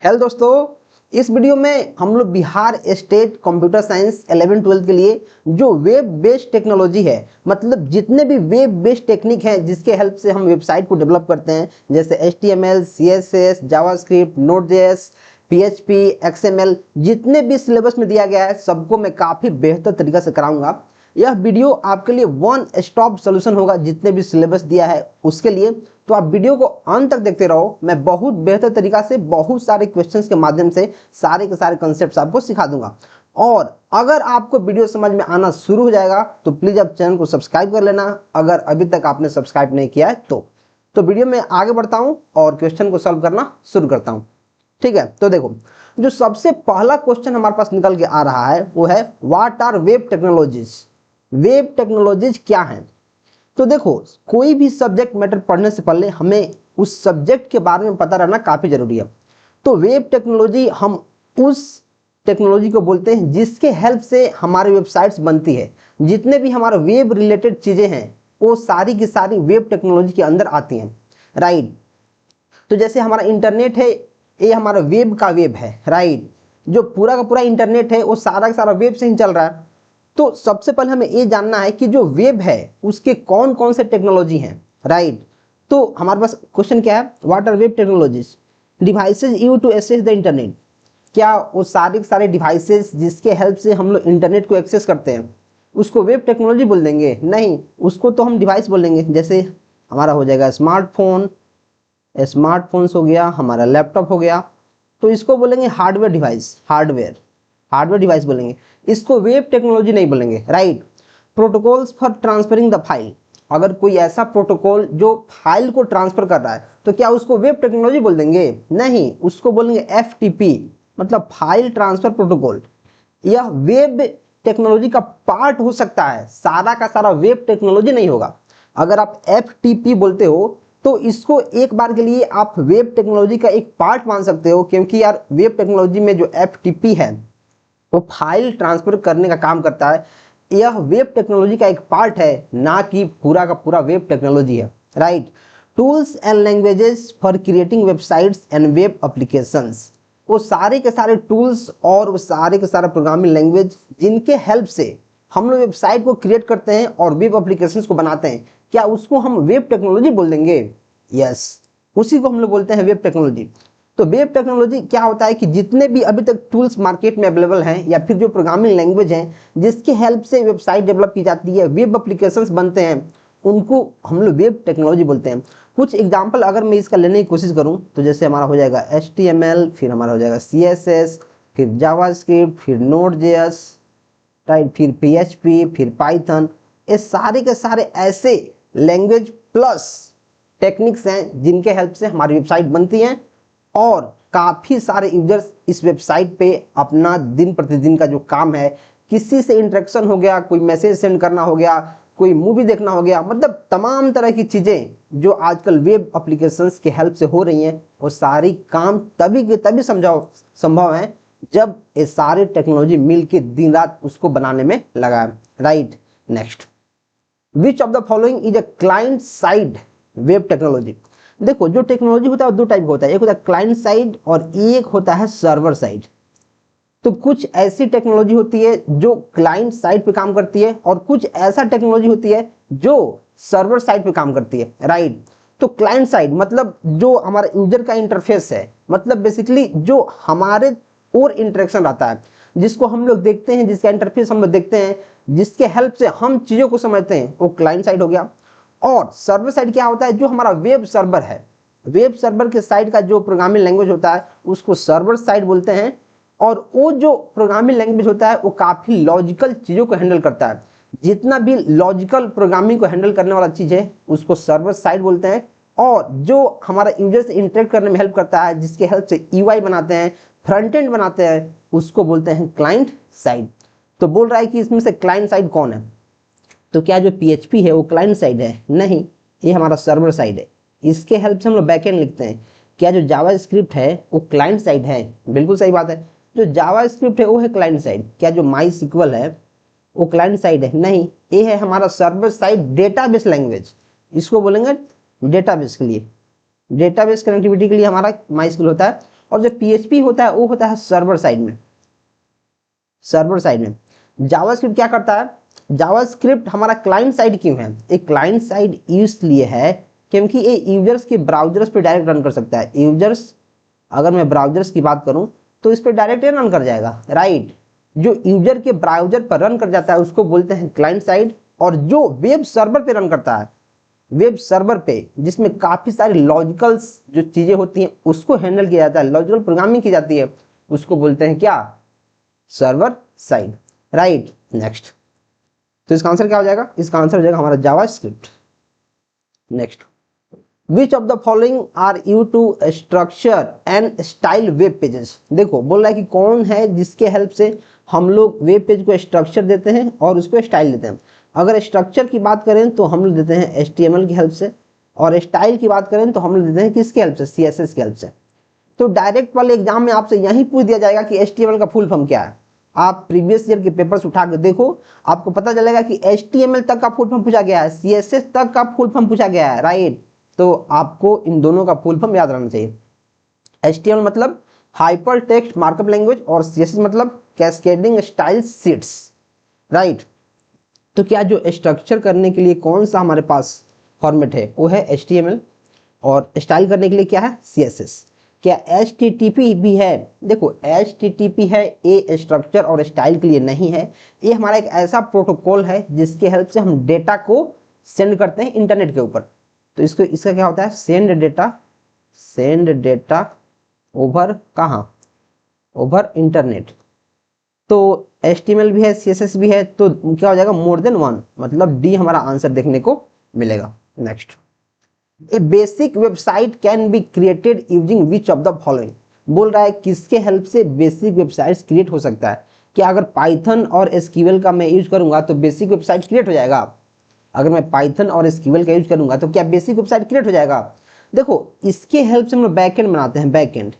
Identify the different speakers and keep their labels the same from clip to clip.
Speaker 1: Hello दोस्तों, इस video में हम लोग बिहार स्टेट कंप्यूटर साइंस 11-12 के लिए जो वेब बेस्ड टेक्नोलॉजी है, मतलब जितने भी वेब बेस्ड टेक्निक हैं जिसके हेल्प से हम वेबसाइट को डेवलप करते हैं, जैसे HTML, CSS, JavaScript, Node.js, PHP, XML, जितने भी सिलेबस में दिया गया है सबको मैं काफ़ी बेहतर तरीके से कराऊंगा। यह वीडियो आपके लिए वन स्टॉप सोल्यूशन होगा जितने भी सिलेबस दिया है उसके लिए। तो आप वीडियो को अंत तक देखते रहो, मैं बहुत बेहतर तरीका से बहुत सारे क्वेश्चंस के माध्यम से सारे के सारे कॉन्सेप्ट्स आपको सिखा दूंगा। और अगर आपको वीडियो समझ में आना शुरू हो जाएगा तो प्लीज आप चैनल को सब्सक्राइब कर लेना, अगर अभी तक आपने सब्सक्राइब नहीं किया है तो वीडियो में आगे बढ़ता हूं और क्वेश्चन को सॉल्व करना शुरू करता हूं। ठीक है, तो देखो, जो सबसे पहला क्वेश्चन हमारे पास निकल के आ रहा है वो है what are web technologies. Web technologies क्या हैं? तो देखो, कोई भी सब्जेक्ट मैटर पढ़ने से पहले हमें उस सब्जेक्ट के बारे में पता रहना काफी जरूरी है। तो वेब टेक्नोलॉजी हम उस टेक्नोलॉजी को बोलते हैं जिसके हेल्प से हमारी वेबसाइट्स बनती है। जितने भी हमारे वेब रिलेटेड चीजें हैं वो सारी की सारी वेब टेक्नोलॉजी के अंदर आती हैं, राइट। तो जैसे हमारा इंटरनेट है, ये हमारा वेब का वेब है, राइट। जो पूरा का पूरा इंटरनेट है वो सारा का सारा वेब से ही चल रहा है। तो सबसे पहले हमें ये जानना है कि जो वेब है उसके कौन कौन से टेक्नोलॉजी हैं, राइट। तो हमारे पास क्वेश्चन क्या है, what are web technologies? Devices use to access the internet. क्या वो सारे के सारे डिवाइसेस जिसके हेल्प से हम लोग इंटरनेट को एक्सेस करते हैं उसको वेब टेक्नोलॉजी बोल देंगे? नहीं, उसको तो हम डिवाइस बोलेंगे। जैसे हमारा हो जाएगा स्मार्टफोन, स्मार्टफोन्स हो गया, हमारा लैपटॉप हो गया, तो इसको बोलेंगे हार्डवेयर डिवाइस, हार्डवेयर डिवाइस बोलेंगे, इसको वेब टेक्नोलॉजी नहीं बोलेंगे, right. Protocols for transferring the file. अगर कोई ऐसा प्रोटोकॉल जो फाइल को ट्रांसफर कर रहा है तो क्या उसको वेब टेक्नोलॉजी बोल देंगे? नहीं, उसको बोलेंगे FTP, मतलब फाइल ट्रांसफर प्रोटोकॉल। यह वेब टेक्नोलॉजी का पार्ट हो सकता है, सारा का सारा वेब टेक्नोलॉजी नहीं होगा। अगर आप FTP बोलते हो तो इसको एक बार के लिए आप वेब टेक्नोलॉजी का एक पार्ट मान सकते हो, क्योंकि यार वेब टेक्नोलॉजी में जो FTP है वो फाइल ट्रांसफर करने का काम करता है। यह वेब टेक्नोलॉजी का एक पार्ट है, ना कि पूरा का पूरा वेब टेक्नोलॉजी है, right. Tools and languages for creating websites and web applications. वो सारे के सारे टूल्स और वो सारे के सारे प्रोग्रामिंग लैंग्वेज जिनके हेल्प से हम लोग वेबसाइट को क्रिएट करते हैं और वेब एप्लीकेशंस को बनाते हैं, क्या उसको हम वेब टेक्नोलॉजी बोल देंगे? यस, उसी को हम लोग बोलते हैं वेब टेक्नोलॉजी। तो वेब टेक्नोलॉजी क्या होता है कि जितने भी अभी तक टूल्स मार्केट में अवेलेबल हैं या फिर जो प्रोग्रामिंग लैंग्वेज हैं जिसके हेल्प से वेबसाइट डेवलप की जाती है, वेब एप्लीकेशंस बनते हैं, उनको हम लोग वेब टेक्नोलॉजी बोलते हैं। कुछ एग्जांपल अगर मैं इसका लेने की कोशिश करूं तो जैसे हमारा हो जाएगा HTML, फिर हमारा हो जाएगा CSS, फिर जावास्क्रिप्ट, फिर नोड.js, राइट, फिर PHP, फिर पाइथन। ये सारे के सारे ऐसे लैंग्वेज प्लस टेक्निक्स हैं जिनके हेल्प से हमारी वेबसाइट बनती हैं और काफी सारे यूजर्स इस वेबसाइट पे अपना दिन प्रतिदिन का जो काम है, किसी से इंटरेक्शन हो गया, कोई मैसेज सेंड करना हो गया, कोई मूवी देखना हो गया, मतलब तमाम तरह की चीजें जो आजकल वेब एप्लीकेशंस के हेल्प से हो रही हैं, वो सारी काम तभी के तभी संभव है जब ये सारे टेक्नोलॉजी मिलके दिन रात उसको बनाने में लगा है, right. Next, which of the following is a client side web technology? देखो, जो टेक्नोलॉजी होता है वो दो टाइप का होता है, एक होता है क्लाइंट साइड और एक होता है सर्वर साइड। तो कुछ ऐसी टेक्नोलॉजी होती है जो क्लाइंट साइड पे काम करती है और कुछ ऐसा टेक्नोलॉजी होती है जो सर्वर साइड पे काम करती है, राइट। तो क्लाइंट साइड मतलब जो हमारा यूजर का इंटरफेस है, मतलब बेसिकली जो हमारे और इंटरेक्शन रहता है, जिसको हम लोग देखते हैं, जिसका इंटरफेस हम लोग देखते हैं, जिसके हेल्प से हम चीजों को समझते हैं, वो क्लाइंट साइड हो गया। और सर्वर साइड क्या होता है? जो हमारा वेब सर्वर है, वेब सर्वर के साइड का जो प्रोग्रामिंग लैंग्वेज होता है उसको सर्वर साइड बोलते हैं। और वो जो प्रोग्रामिंग लैंग्वेज होता है वो काफी लॉजिकल चीजों को हैंडल करता है। जितना भी लॉजिकल प्रोग्रामिंग को हैंडल करने वाला चीज है उसको सर्वर साइड बोलते हैं। और जो हमारा यूजर से इंटरेक्ट करने में हेल्प करता है, जिसके हेल्प से UI बनाते हैं, फ्रंट एंड बनाते हैं, उसको बोलते हैं क्लाइंट साइड। तो बोल रहा है कि इसमें से क्लाइंट साइड कौन है? तो क्या जो PHP है वो क्लाइंट साइड है? नहीं, ये हमारा सर्वर साइड है। इसके हेल्प से हम लोग बैकएंड लिखते हैं। क्या जो जावास्क्रिप्ट है वो क्लाइंट साइड है? बिल्कुल सही बात है, जो जावास्क्रिप्ट है वो है क्लाइंट साइड। क्या जो MySQL है वो क्लाइंट साइड है? नहीं, ये है हमारा सर्वर साइड डेटाबेस लैंग्वेज। इसको बोलेंगे डेटाबेस के लिए, डेटाबेस कनेक्टिविटी के लिए हमारा MySQL होता है। और जो PHP होता है वो होता है सर्वर साइड में। सर्वर साइड में जावास्क्रिप्ट क्या करता है, जावास्क्रिप्ट हमारा क्लाइंट साइड क्यों है, एक क्लाइंट साइड इसलिए है क्योंकि ये यूजर्स के ब्राउजर्स पे डायरेक्ट रन कर सकता है। यूजर्स, अगर मैं ब्राउजर्स की बात करूं तो इस पे डायरेक्ट रन कर जाएगा, राइट। जो यूजर के ब्राउजर पर रन कर जाता है उसको बोलते हैं क्लाइंट साइड, और जो वेब सर्वर पे रन करता है, वेब सर्वर पे जिसमें काफी सारी लॉजिकल जो चीजें होती हैं उसको हैंडल किया जाता है, लॉजिकल प्रोग्रामिंग की जाती है, उसको बोलते हैं क्या, सर्वर साइड, राइट। नेक्स्ट, तो इसका आंसर क्या हो जाएगा, इसका आंसर हो जाएगा हमारा JavaScript. Next, which of the following are use to structure and style web pages. देखो बोल रहा है कि कौन है जिसके हेल्प से हम लोग वेब पेज को स्ट्रक्चर देते हैं और उसको स्टाइल देते हैं। अगर स्ट्रक्चर की बात करें तो हम लोग देते हैं HTML की हेल्प से, और स्टाइल की बात करें तो हम लोग देते हैं किसके हेल्प से, CSS की हेल्प से। तो डायरेक्ट वाले एग्जाम में आपसे यही पूछ दिया जाएगा कि HTML का फुल फॉर्म क्या है। आप प्रीवियस ईयर के पेपर्स उठा के देखो, आपको पता चलेगा कि HTML तक का फुल फॉर्म पूछा गया है, CSS तक का फुल फॉर्म पूछा गया है, राइट। तो आपको इन दोनों का फुल फॉर्म याद रखना चाहिए। HTML मतलब हाइपर टेक्स्ट मार्कअप लैंग्वेज, और CSS मतलब कैस्केडिंग स्टाइल शीट्स, राइट। तो क्या जो स्ट्रक्चर करने के लिए कौन सा हमारे पास फॉर्मेट है, वो है HTML, और स्टाइल करने के लिए क्या है, CSS। क्या HTTP भी है, देखो HTTP है, ये स्ट्रक्चर और स्टाइल के लिए नहीं है। ये हमारा एक ऐसा प्रोटोकॉल है जिसके हेल्प से हम डेटा को सेंड करते हैं इंटरनेट के ऊपर। तो इसका क्या होता है, सेंड डेटा ओवर कहाँ, ओवर इंटरनेट। तो HTML भी है, CSS भी है, तो क्या हो जाएगा, मोर देन वन, मतलब डी हमारा आंसर देखने को मिलेगा। Next, A basic website can be created using which of the following. बोल रहा है किसके हेल्प से बेसिक वेबसाइट्स क्रिएट हो सकता है। क्या अगर पाइथन और SQL का मैं यूज करूंगा तो बेसिक वेबसाइट क्रिएट हो जाएगा। अगर मैं पाइथन और SQL का यूज करूंगा तो क्या बेसिक वेबसाइट क्रिएट हो जाएगा। देखो इसके हेल्प से हम लोग बैकएंड बनाते हैं, बैकएंड,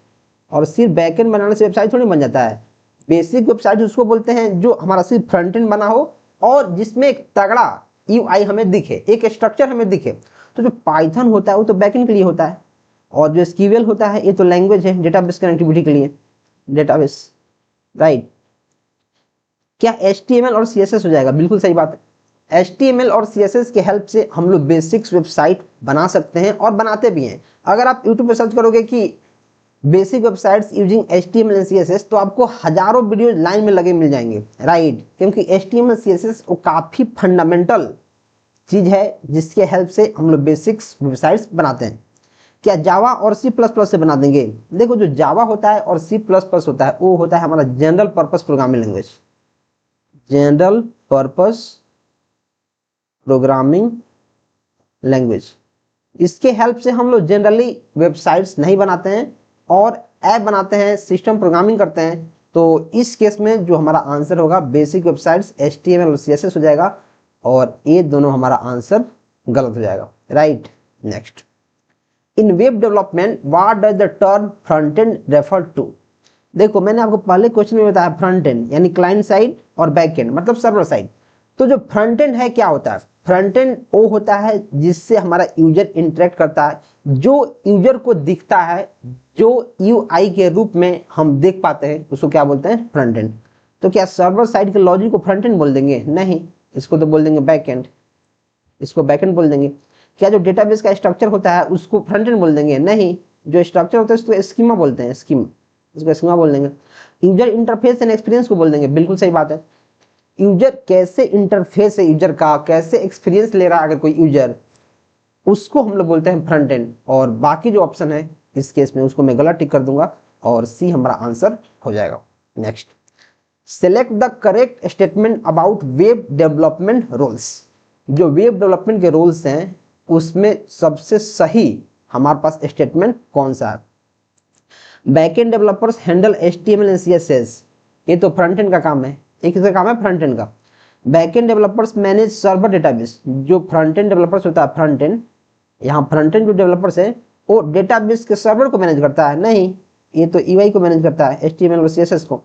Speaker 1: और सिर्फ बैकएंड बनाने से वेबसाइट थोड़ी बन जाता है। बेसिक वेबसाइट उसको बोलते हैं जो हमारा सिर्फ फ्रंट एंड बना हो और जिसमें एक तगड़ा UI हमें दिखे, एक स्ट्रक्चर हमें दिखे। तो जो पाइथन होता है वो तो बैकएंड के लिए होता है, और जो SQL होता है ये तो लैंग्वेज है डेटाबेस कनेक्टिविटी के लिए, डेटाबेस, राइट। क्या HTML और CSS हो जाएगा, बिल्कुल सही बात है। HTML और CSS के हेल्प से हम लोग बेसिक्स वेबसाइट बना सकते हैं और बनाते भी हैं। अगर आप यूट्यूब पे सर्च करोगे कि basic websites using HTML and CSS तो आपको हजारों वीडियो लाइन में लगे मिल जाएंगे, राइट। क्योंकि HTML CSS वो काफी फंडामेंटल चीज है जिसके हेल्प से हम लोग बेसिक्स वेबसाइट्स बनाते हैं। क्या जावा और C++ से बना देंगे। देखो जो जावा होता है और C++ होता है वो होता है हमारा general purpose programming language, general purpose programming language. इसके हेल्प से हम लोग जनरली वेबसाइट्स नहीं बनाते हैं और ऐप बनाते हैं, सिस्टम प्रोग्रामिंग करते हैं। तो इस केस में जो हमारा आंसर होगा बेसिक वेबसाइट्स HTML और CSS हो जाएगा, और ये दोनों हमारा आंसर गलत हो जाएगा, right. Next, in web development what does the term front end refer to. देखो मैंने आपको पहले क्वेश्चन में बताया फ्रंट एंड यानी क्लाइंट साइड और बैक एंड मतलब सर्वर साइड। तो जो फ्रंट एंड है क्या होता है, फ्रंट एंड वो होता है जिससे हमारा यूजर इंटरेक्ट करता है, जो यूजर को दिखता है, जो UI के रूप में हम देख पाते हैं उसको क्या बोलते हैं, फ्रंट एंड। तो क्या सर्वर साइड के लॉजिक को फ्रंट एंड बोल देंगे, नहीं, इसको तो बोल देंगे बैक एंड, इसको बैक एंड बोल देंगे। क्या जो डेटाबेस का स्ट्रक्चर होता है उसको फ्रंट एंड बोल देंगे, नहीं, जो स्ट्रक्चर होता है उसको स्कीमा बोलते हैं, स्कीमा, इसको स्कीमा बोल देंगे। यूजर इंटरफेस एंड एक्सपीरियंस को बोल देंगे, बिल्कुल सही बात है। यूजर कैसे इंटरफेस है, यूजर का कैसे एक्सपीरियंस ले रहा है अगर कोई यूजर, उसको हम लोग बोलते हैं फ्रंट एंड। और बाकी जो ऑप्शन है इस केस में उसको मैं गलत टिक कर दूंगा और C हमारा आंसर हो जाएगा। Next, select the correct statement about web development roles. जो वेब डेवलपमेंट के रोल्स हैं उसमें सबसे सही हमारे पास स्टेटमेंट कौन सा है। Backend developers handle HTML and CSS, ये तो फ्रंट एंड का काम है, एक इसका काम है फ्रंट एंड का। Backend developers manage server database, जो फ्रंट एंड डेवलपर्स होता है फ्रंट एंड, यहाँ फ्रंट एंड जो डेवलपर्स है वो डेटाबेस के सर्वर को मैनेज करता है, नहीं, ये तो UI को मैनेज करता है, HTML और CSS को।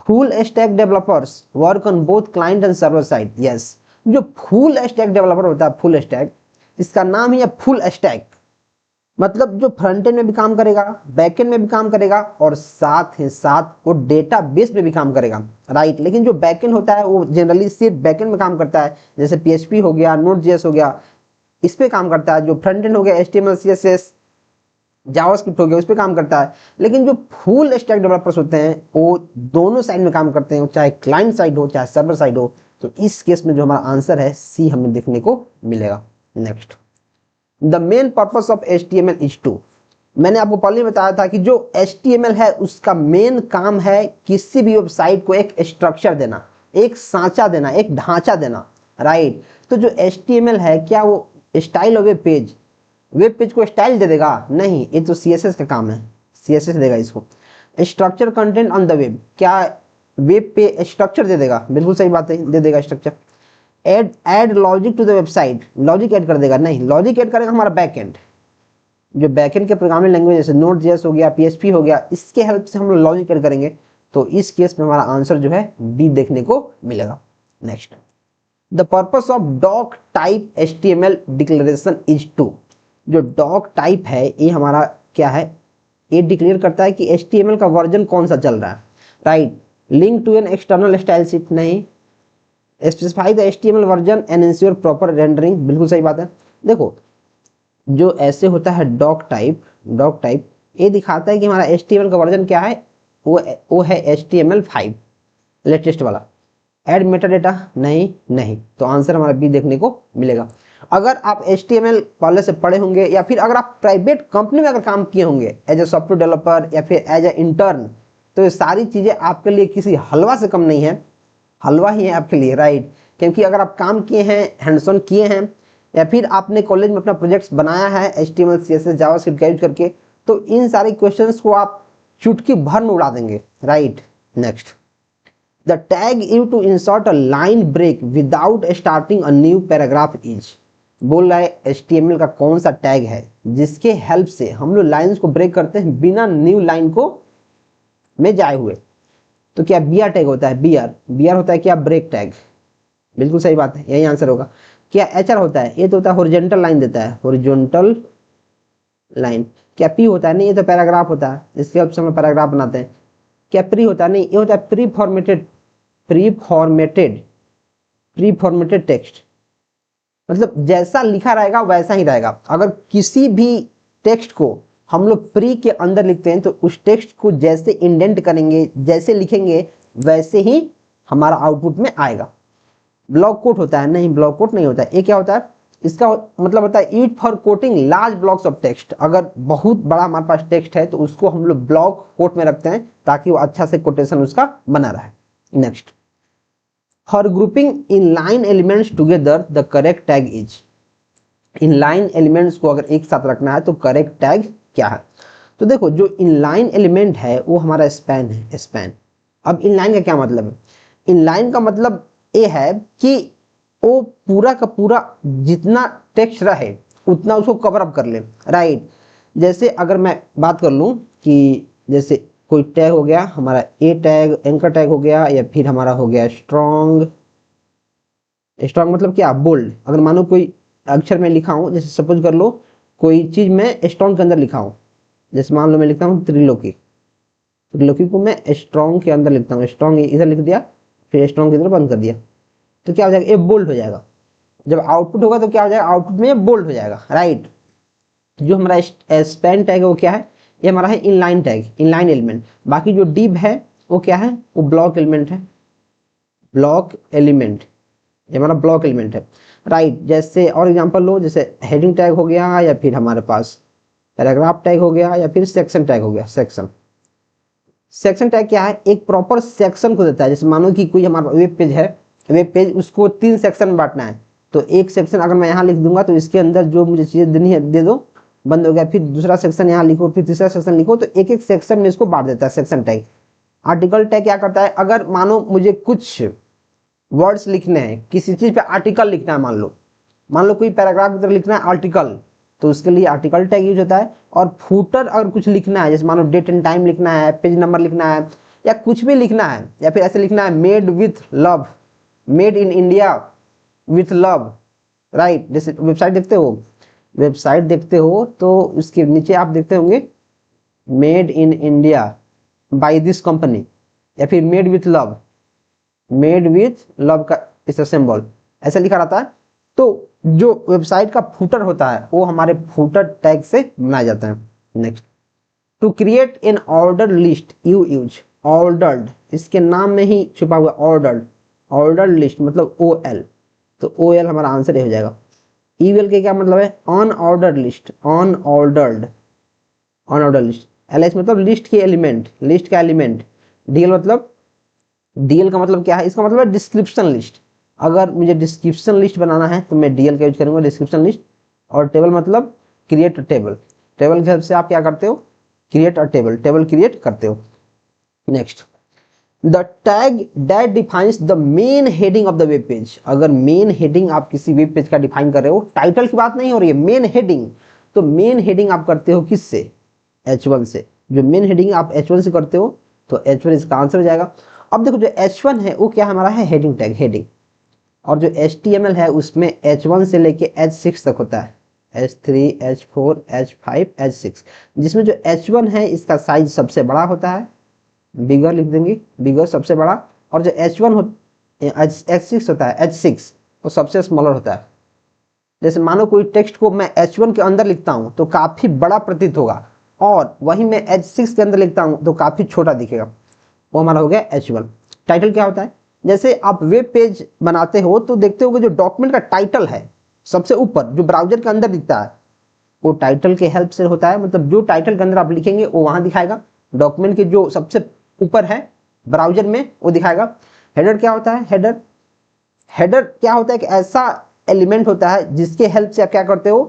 Speaker 1: Full stack developers work on both client and server side, yes. जो फुल स्टैक डेवलपर होता है, फुल स्टैक, इसका नाम ही है फुल स्टैक, मतलब जो फ्रंट एंड में भी काम करेगा, बैक एंड में भी काम करेगा और साथ ही साथ वो डेटा बेस में भी काम करेगा, राइट। लेकिन जो बैक एंड होता है वो जनरली सिर्फ बैक एंड में काम करता है, जैसे PHP हो गया, Node.js हो गया, इस पे काम करता है। जो फ्रंट एंड हो गया HTML CSS जावास्क्रिप्ट हो गया, उस पे काम करता है। लेकिन जो फुल स्टैक डेवलपर्स होते हैं वो दोनों साइड में काम करते हैं, चाहे क्लाइंट साइड हो चाहे सर्वर साइड हो। तो इस केस में जो हमारा आंसर है सी हमें देखने को मिलेगा। Next, the main purpose of HTML is to, मैंने आपको पहले बताया था कि जो HTML है उसका मेन काम है किसी भी वेबसाइट को एक स्ट्रक्चर देना, एक सांचा देना, एक ढांचा देना, राइट। तो जो HTML है क्या वो स्टाइल ऑफ वेब पेज को स्टाइल दे देगा? नहीं, ये तो CSS का काम है, CSS देगा इसको। Structure content on the web, क्या वेब पे स्ट्रक्चर दे देगा? बिल्कुल सही बात है, दे देगा structure. Add logic to the website, logic add कर देगा? नहीं, लॉजिक ऐड करेगा हमारा बैकएंड। जो बैकएंड के प्रोग्रामिंग लैंग्वेज जैसे Node.js हो गया, PHP हो गया, इसके हेल्प से हम लोग लॉजिक ऐड करेंगे। तो इस केस में हमारा आंसर जो है डी देखने को मिलेगा। Next, the purpose of doctype HTML declaration is to, जो डॉक टाइप है ये हमारा क्या है, ये डिक्लेयर करता है कि HTML का वर्जन कौन सा चल रहा है, right. Link to an external style sheet, नहीं। Specify the HTML version and ensure proper rendering, बिल्कुल सही बात है। देखो जो ऐसे होता है डॉक टाइप ये दिखाता है कि हमारा HTML का वर्जन क्या है, वो है HTML5 लेटेस्ट वाला। ऐड मेटा डेटा, नहीं, तो आंसर हमारा बी देखने को मिलेगा। अगर आप HTML पहले से पढ़े होंगे या फिर अगर आप प्राइवेट कंपनी में अगर काम किए होंगे एज ए सॉफ्टवेयर डेवलपर या फिर एज ए इंटर्न, तो ये सारी चीजें आपके लिए किसी हलवा से कम नहीं है, हलवा ही है आपके लिए, राइट। क्योंकि अगर आप काम किए हैं, हैंड्स ऑन किए हैं, या फिर आपने कॉलेज में अपना प्रोजेक्ट्स बनाया है HTML CSS जावास्क्रिप्ट का यूज करके, तो इन सारे क्वेश्चंस को आप चुटकी भर में उड़ा देंगे, right. Next, the tag use to insert a line break without starting a new paragraph is, बोल रहा है HTML का कौन सा टैग है जिसके हेल्प से हम लोग लाइंस को ब्रेक करते हैं बिना न्यू लाइन को में जाए हुए। तो क्या BR टैग होता है? BR होता है क्या? ब्रेक टैग, बिल्कुल सही बात है, यही आंसर होगा। क्या HR होता है? ये तो होता है हॉरिजॉन्टल लाइन देता है, हॉरिजॉन्टल लाइन। क्या P होता है? नहीं, ये तो पैराग्राफ होता है, इसके हेल्प से हम पैराग्राफ बनाते हैं। क्या प्री होता है? नहीं, ये होता है प्री फॉर्मेटेड टेक्स्ट, मतलब जैसा लिखा रहेगा वैसा ही रहेगा। अगर किसी भी टेक्स्ट को हम लोग प्री के अंदर लिखते हैं तो उस टेक्स्ट को जैसे इंडेंट करेंगे, जैसे लिखेंगे, वैसे ही हमारा आउटपुट में आएगा। ब्लॉक कोट होता है? नहीं, ब्लॉक कोट नहीं होता है। ये क्या होता है? इसका मतलब होता है use for coating large blocks of text. अगर बहुत बड़ा हमारे पास टेक्स्ट है तो उसको हम लोग ब्लॉक कोट में रखते हैं ताकि वो अच्छा से कोटेशन उसका बना रहे। Next, for grouping in line elements together the correct tag is, in line elements को अगर एक साथ रखना है तो करेक्ट टैग क्या है? तो देखो जो इनलाइन एलिमेंट है वो हमारा स्पैन है, स्पैन। अब इनलाइन का क्या मतलब है? इनलाइन का मतलब ये है कि वो पूरा का पूरा जितना टेक्स्ट रहे उतना उसको कवर अप कर ले, राइट। जैसे अगर मैं बात कर लूं कि जैसे कोई टैग हो गया हमारा ए टैग, एंकर टैग हो गया, या फिर हमारा हो गया स्ट्रॉन्ग मतलब क्या? बोल्ड। अगर मानो कोई अक्षर में लिखा हूं, जैसे सपोज कर लो कोई चीज मैं स्ट्रॉन्ग के अंदर लिखा हूं, जैसे मान लो मैं लिखता हूं त्रिलोकी को मैं स्ट्रॉन्ग के अंदर लिखता हूं, स्ट्रॉन्ग इधर लिख दिया, फिर स्ट्रॉन्ग की तरफ बंद कर दिया, तो क्या हो जाएगा? ये बोल्ड हो जाएगा। जब आउटपुट होगा तो क्या हो जाएगा? आउटपुट में ये बोल्ड हो जाएगा, राइट। जो हमारा स्पैन टैग है वो क्या है? ये हमारा है इनलाइन टैग, इनलाइन एलिमेंट। बाकी जो डिव है वो क्या है? वो ब्लॉक एलिमेंट है, ब्लॉक एलिमेंट, ये हमारा ब्लॉक एलिमेंट है, राइट। जैसे और एग्जांपल लो, जैसे हेडिंग टैग हो गया, या फिर हमारे पास पैराग्राफ टैग हो गया, या फिर सेक्शन टैग हो गया। सेक्शन टैग क्या है? एक प्रॉपर सेक्शन को देता है। जैसे मानो कि कोई हमारा वेब पेज है, वेब पेज उसको 3 सेक्शन में बांटना है, तो एक सेक्शन अगर मैं यहाँ लिख दूंगा तो इसके अंदर जो मुझे चीजें देनी है दे दो, बंद हो गया। फिर दूसरा सेक्शन यहाँ लिखो, फिर तीसरा सेक्शन लिखो, तो एक एक सेक्शन में इसको बांट देता है सेक्शन टैग। आर्टिकल टैग क्या करता है? अगर मानो मुझे कुछ वर्ड्स लिखने हैं, किसी चीज पे आर्टिकल लिखना है, मान लो कोई पैराग्राफ की तरह लिखना है आर्टिकल, तो उसके लिए आर्टिकल टैग यूज होता है। और फूटर अगर कुछ लिखना है, जैसे मानो डेट एंड टाइम लिखना है, पेज नंबर लिखना है, या कुछ भी लिखना है, या फिर ऐसे लिखना है made with love, made in India with love, right. जैसे वेबसाइट देखते हो वेबसाइट देखते हो तो उसके नीचे आप देखते होंगे made in India by this company, या फिर made with love, made with love का इस सिंबल ऐसा लिखा रहता है। तो जो वेबसाइट का फुटर होता है वो हमारे फुटर टैग से बनाया जाता है। Next, to create an order list you use ordered, इसके नाम में ही छुपा हुआ ऑर्डर्ड, ऑर्डर लिस्ट मतलब OL, तो OL हमारा आंसर हो जाएगा। EL के क्या मतलब है, unordered list, unordered, unordered list. LS मतलब लिस्ट के एलिमेंट, लिस्ट का एलिमेंट। DL मतलब, DL का मतलब क्या है, इसका मतलब है डिस्क्रिप्शन लिस्ट। अगर मुझे डिस्क्रिप्शन लिस्ट बनाना है तो मैं DL का यूज करूंगा, डिस्क्रिप्शन लिस्ट। और टेबल मतलब क्रिएट टेबल, टेबल के हेल्प से आप क्या करते हो, create a table, table create करते हो। Next, the tag that defines the main heading of the web page, अगर मेन हेडिंग आप किसी वेब पेज का डिफाइन कर रहे हो, टाइटल की बात नहीं हो रही है, मेन हेडिंग, तो मेन हेडिंग आप करते हो किससे, H1 से। जो मेन हेडिंग आप H1 से करते हो तो H1 इसका आंसर हो जाएगा। अब देखो जो H1 है वो क्या हमारा है, हेडिंग टैग, हेडिंग। और जो HTML है उसमें H1 से लेके H6 तक होता है, H3, H4, H5, H6, जिसमें जो H1 है इसका साइज सबसे बड़ा होता है, बिगर लिख देंगे, बिगर सबसे बड़ा। और जो H6 होता है, H6 वो सबसे स्मॉलर होता है। जैसे मानो कोई टेक्स्ट को मैं H1 के अंदर लिखता हूं तो काफी बड़ा प्रतीत होगा, और वहीं मैं H6 के अंदर लिखता हूं तो काफी छोटा दिखेगा, वो हमारा हो गया H1। टाइटल क्या होता है, जैसे आप वेब पेज बनाते हो तो देखते हो जो डॉक्यूमेंट का टाइटल है सबसे ऊपर जो ब्राउजर के अंदर दिखता है वो टाइटल के हेल्प से होता है, मतलब जो टाइटल के अंदर आप लिखेंगे वो वहां दिखाएगा, डॉक्यूमेंट के जो सबसे ऊपर है ब्राउजर में वो दिखाएगा। हेडर क्या होता है, हेडर, हेडर क्या होता है, एक ऐसा एलिमेंट होता है जिसके हेल्प से आप क्या करते हो,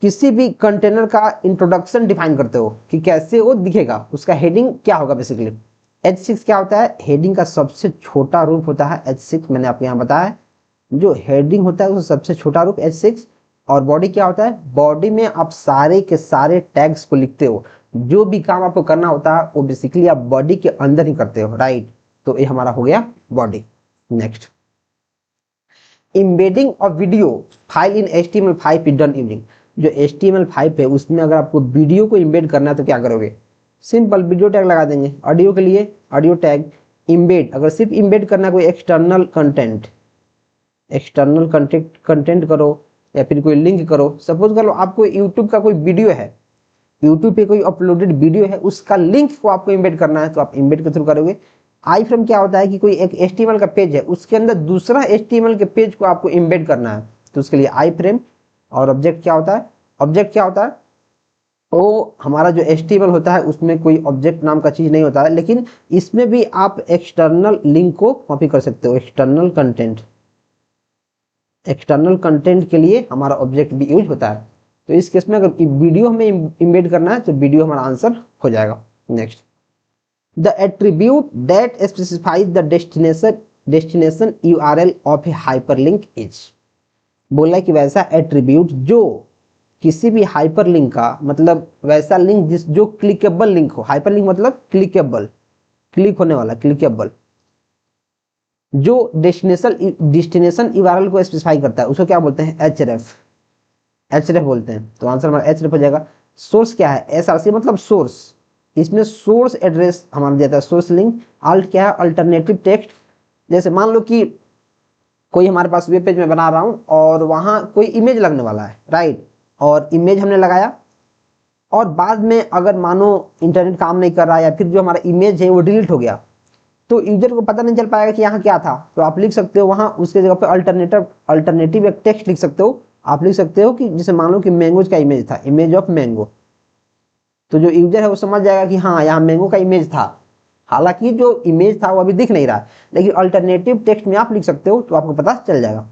Speaker 1: किसी भी कंटेनर का इंट्रोडक्शन डिफाइन करते हो कि कैसे वो दिखेगा, उसका हेडिंग क्या होगा बेसिकली। H6 क्या होता है, हेडिंग का सबसे छोटा रूप होता है H6, मैंने आपको यहाँ बताया जो हेडिंग होता है उसका सबसे छोटा रूप H6। और बॉडी क्या होता है, बॉडी में आप सारे के सारे टैग्स को लिखते हो, जो भी काम आपको करना होता है वो बेसिकली आप बॉडी के अंदर ही करते हो, राइट। तो ये हमारा हो गया body. Next, embedding of video file in HTML5 is done using, जो HTML5 है उसमें अगर आपको वीडियो को इम्बेड करना है तो क्या करोगे, सिंपल वीडियो टैग लगा देंगे। ऑडियो के लिए ऑडियो टैग, इम्बेड अगर सिर्फ इम्बेड करना है कोई एक्सटर्नल कंटेंट, एक्सटर्नल कंटेंट करो या फिर कोई लिंक करो। सपोज कर लो आपको यूट्यूब का कोई वीडियो है, यूट्यूब पे कोई अपलोडेड वीडियो है, उसका लिंक को आपको इम्बेड करना है तो आप इम्बेड के थ्रू करोगे। आई फ्रेम क्या होता है कि कोई एक HTML का पेज है उसके अंदर दूसरा HTML के पेज को आपको इम्बेड करना है तो उसके लिए आई फ्रेम। और ऑब्जेक्ट क्या होता है, ऑब्जेक्ट क्या होता है, वो हमारा जो HTML होता है उसमें कोई ऑब्जेक्ट नाम का चीज नहीं होता है, लेकिन इसमें भी आप एक्सटर्नल लिंक को कॉपी कर सकते हो, एक्सटर्नल कंटेंट, एक्सटर्नल कंटेंट के लिए हमारा ऑब्जेक्ट भी यूज होता है। तो इस केस में अगर वीडियो हमें इम्बेड करना है तो वीडियो हमारा आंसर हो जाएगा। Next, the attribute that specifies the destination URL of A hyperlink is, बोला कि वैसा एट्रीब्यूट जो किसी भी हाइपरलिंक का मतलब वैसा लिंक जिस जो क्लिकेबल लिंक हो, हाइपरलिंक मतलब क्लिकेबल, क्लिक होने वाला, क्लिकेबल, जो डेस्टिनेशन URL को स्पेसिफाई करता है उसको क्या बोलते हैं, href बोलते हैं। तो आंसर हमारा href हो जाएगा। सोर्स क्या है, src मतलब सोर्स, इसमें सोर्स एड्रेस हमारा देता है, सोर्स लिंक। अल्ट क्या है, अल्टरनेटिव टेक्स्ट। जैसे मान लो कि कोई हमारे पास वेब पेज में बना रहा हूं और वहां कोई इमेज लगने वाला है, राइट, और इमेज हमने लगाया और बाद में अगर मानो इंटरनेट काम नहीं कर रहा या फिर जो हमारा इमेज है वो डिलीट हो गया तो यूजर को पता नहीं चल पाएगा कि यहाँ क्या था, तो आप लिख सकते हो वहां उसके जगह पे अल्टरनेटिव एक टेक्स्ट लिख सकते हो। आप लिख सकते हो कि जैसे मान लो कि मैंगोज का इमेज था, इमेज ऑफ मैंगो, तो जो यूजर है वो समझ जाएगा कि हाँ यहाँ मैंगो का इमेज था, हालांकि जो इमेज था वो अभी दिख नहीं रहा, लेकिन अल्टरनेटिव टेक्स्ट में आप लिख सकते हो तो आपको पता चल जाएगा।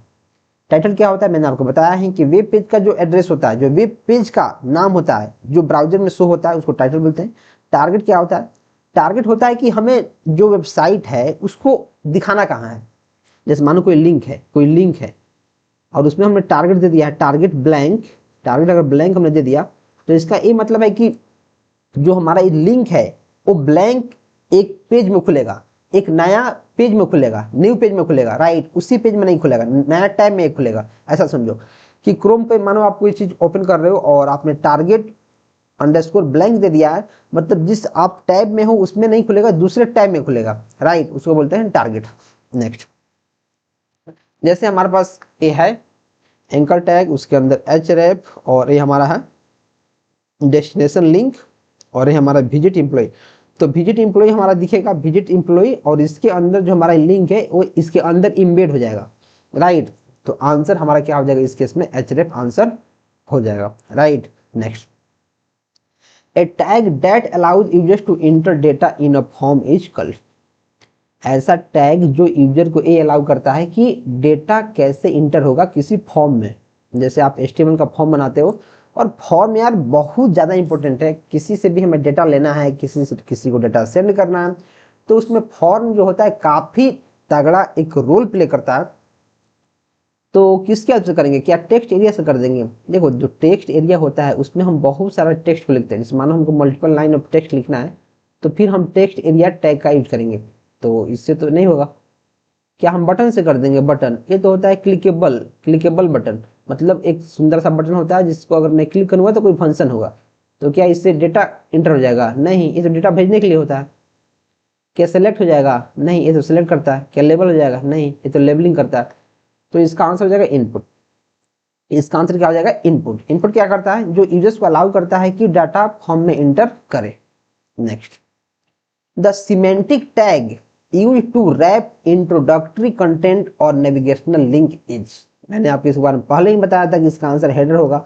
Speaker 1: टाइटल क्या होता है, मैंने आपको बताया है कि वेब पेज का जो एड्रेस होता है, जो वेब पेज का नाम होता है जो ब्राउजर में शो होता है उसको टाइटल बोलते हैं। टारगेट क्या होता है, टारगेट होता है कि हमें जो वेबसाइट है उसको दिखाना कहाँ है। जैसे मानो कोई लिंक है और उसमें हमने टारगेट दे दिया है, टारगेट ब्लैंक, टारगेट अगर ब्लैंक हमने दे दिया तो इसका ये मतलब है कि जो हमारा ये लिंक है वो ब्लैंक एक पेज में खुलेगा, एक नया पेज में खुलेगा, न्यू पेज में खुलेगा, राइट, उसी पेज में नहीं खुलेगा, नया टैब में खुलेगा, ऐसा समझो। कि क्रोम पे मानो आप कोई चीज ओपन कर रहे हो और आपने टारगेट अंडरस्कोर ब्लैंक दे दिया है, मतलब जिस आप टैब में हो उसमें नहीं खुलेगा, दूसरे टैब में खुलेगा, राइट, उसको बोलते हैं टारगेट। नेक्स्ट, जैसे हमारे पास ये है एंकर टैग, उसके अंदर href और ये हमारा है डेस्टिनेशन लिंक और ये हमारा विजिट एम्प्लॉय। तो विजिट एम्प्लॉय हमारा दिखेगा विजिट एम्प्लॉय और इसके अंदर जो हमारा लिंक है वो इसके अंदर इम्बेड हो जाएगा, राइट। तो आंसर हमारा क्या हो जाएगा इस केस में, href आंसर हो जाएगा, right. Next, a tag that allows users to enter data in a form is called. ऐसा टैग जो यूजर को ये अलाउ करता है कि डेटा कैसे इंटर होगा किसी फॉर्म में। जैसे आप HTML का फॉर्म बनाते हो और फॉर्म यार बहुत ज़्यादा इंपॉर्टेंट है, किसी से भी हमें डेटा लेना है, किसी को डेटा सेंड करना है, तो उसमें फॉर्म जो होता है काफ़ी तगड़ा एक रोल प्ले करता है। तो किसके हेल्प से करेंगे, क्या टेक्स्ट एरिया से कर देंगे। देखो जो टेक्स्ट एरिया होता है उसमें हम बहुत सारा टेक्स्ट को लिखते हैं, जैसे मानो हमको मल्टीपल लाइन ऑफ टेक्स्ट लिखना है तो फिर हम टेक्स्ट एरिया टैग का यूज करेंगे, तो इससे तो नहीं होगा। क्या हम बटन से कर देंगे, बटन ये तो होता है क्लिकेबल बटन, मतलब एक सुंदर सा बटन होता है जिसको अगर मैं क्लिक करूंगा तो कोई फंक्शन होगा, तो क्या इससे डेटा इंटर हो जाएगा, नहीं, ये तो डेटा भेजने के लिए होता है। क्या सेलेक्ट हो जाएगा, नहीं, ये तो सेलेक्ट करता है। क्या लेबल हो जाएगा, नहीं, ये तो लेबलिंग करता है। तो इसका आंसर हो जाएगा इनपुट। इसका आंसर क्या हो जाएगा, इनपुट। इनपुट क्या करता है, जो यूजर्स को अलाउ करता है कि डाटा फॉर्म में इंटर करे। Next, the semantic tag used to wrap introductory content और नेविगेशनल लिंक इज। मैंने आपको इस बारे में पहले ही बताया था कि इसका आंसर हेडर होगा।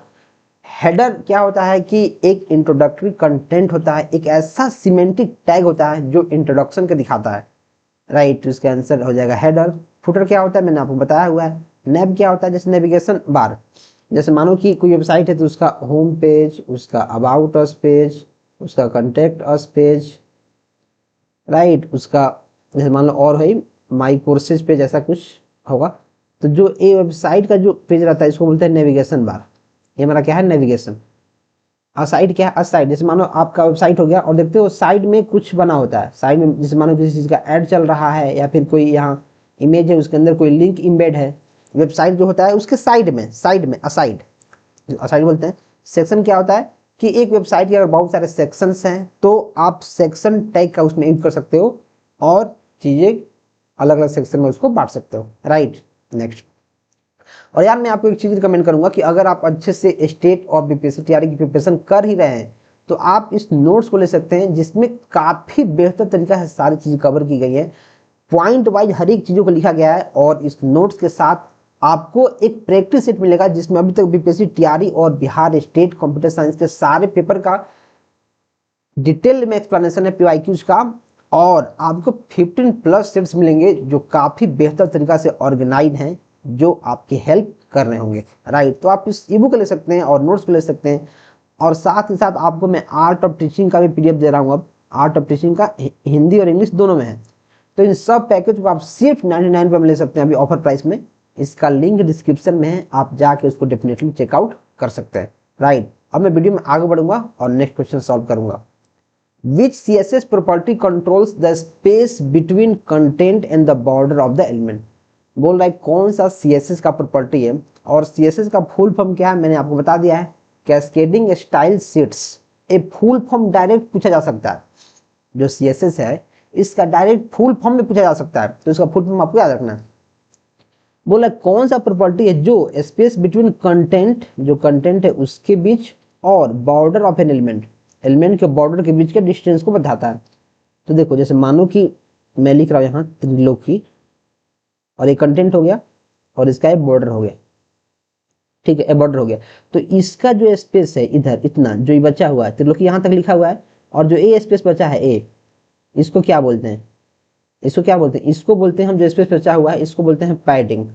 Speaker 1: हेडर क्या होता है कि एक इंट्रोडक्टरी कंटेंट होता है, एक ऐसा सिमेंटिक टैग होता है जो इंट्रोडक्शन का दिखाता है, राइट। तो इसका आंसर हो जाएगा हेडर। फुटर क्या होता है मैंने आपको बताया हुआ है। नेव क्या होता है, जैसे नेविगेशन बार, जैसे मानो कि कोई वेबसाइट है तो उसका होम पेज, उसका अबाउट अस पेज, उसका कॉन्टेक्ट अस पेज, राइट, उसका जैसे मान लो और है माई कोर्सेज पेज, ऐसा कुछ होगा। तो जो ये वेबसाइट का जो पेज रहता है इसको बोलते हैं नेविगेशन बार। ये हमारा क्या है, नेविगेशन। असाइड क्या है, असाइड, जैसे मानो आपका वेबसाइट हो गया और देखते हो साइड में कुछ बना होता है, साइड में जैसे मानो किसी चीज का ऐड चल रहा है या फिर कोई यहाँ इमेज है उसके अंदर कोई लिंक इम्बेड है, वेबसाइट जो होता है उसके साइड में असाइड, असाइड बोलते हैं। सेक्शन क्या होता है कि एक वेबसाइट के अगर बहुत सारे सेक्शंस हैं तो आप सेक्शन टैग का उसमें यूज कर सकते हो और चीजें अलग अलग सेक्शन में उसको बांट सकते हो, राइट। नेक्स्ट, और यार मैं आपको एक चीज रिकमेंड करूंगा कि अगर आप अच्छे से स्टेट और बीपीएससी तैयारी की प्रिपरेशन कर ही रहे हैं तो आप इस नोट्स को ले सकते हैं, जिसमें काफी बेहतर तरीका से सारी चीजें कवर की गई है, पॉइंट वाइज हर एक चीजों को लिखा गया है। और इस नोट्स के साथ आपको एक प्रैक्टिस सेट मिलेगा जिसमें अभी तक बीपीएससी तैयारी और बिहार स्टेट कंप्यूटर साइंस के सारे पेपर का डिटेल में एक्सप्लेनेशन है पीवाईक्यूज का, और आपको 15 प्लस सेट्स मिलेंगे जो काफी बेहतर तरीका से ऑर्गेनाइज हैं, जो आपकी हेल्प कर रहे होंगे, राइट। तो आप इस ई बुक ले सकते हैं और नोट्स को ले सकते हैं, और साथ ही साथ आपको मैं आर्ट ऑफ टीचिंग का भी पीडीएफ दे रहा हूँ। अब आर्ट ऑफ टीचिंग का हिंदी और इंग्लिश दोनों में है, तो इन सब पैकेज को आप सिर्फ 99 पे ले सकते हैं अभी ऑफर प्राइस में। इसका लिंक डिस्क्रिप्शन में है, आप जाके उसको डेफिनेटली चेकआउट कर सकते हैं, राइट। अब मैं वीडियो में आगे बढ़ूंगा और नेक्स्ट क्वेश्चन सॉल्व करूंगा। Which CSS property controls the space between content and the border of the element? बोल रहा है कौन सा CSS का प्रॉपर्टी है, और CSS का फुल फॉर्म क्या है मैंने आपको बता दिया है, cascading style sheets. A full form direct पूछा जा सकता है, जो CSS है इसका डायरेक्ट फुल फॉर्म में पूछा जा सकता है, तो इसका फुल फॉर्म आपको याद रखना है। बोला कौन सा प्रॉपर्टी है जो स्पेस बिटवीन कंटेंट, जो कंटेंट है उसके बीच, और बॉर्डर ऑफ एन एलिमेंट के बॉर्डर के बीच के डिस्टेंस को बताता है। तो देखो जैसे मानो कि मैं लिख रहा हूं यहाँ त्रिलोकी, और एक कंटेंट हो गया और इसका एक बॉर्डर हो गया, ठीक है, बॉर्डर हो गया। तो इसका जो स्पेस है इधर इतना जो ये बचा हुआ है, त्रिलोकी यहाँ तक लिखा हुआ है, और जो ए स्पेस बचा है ए, इसको क्या बोलते हैं, इसको क्या बोलते हैं, इसको बोलते हैं हम जो स्पेस बचा हुआ है इसको बोलते हैं पैडिंग,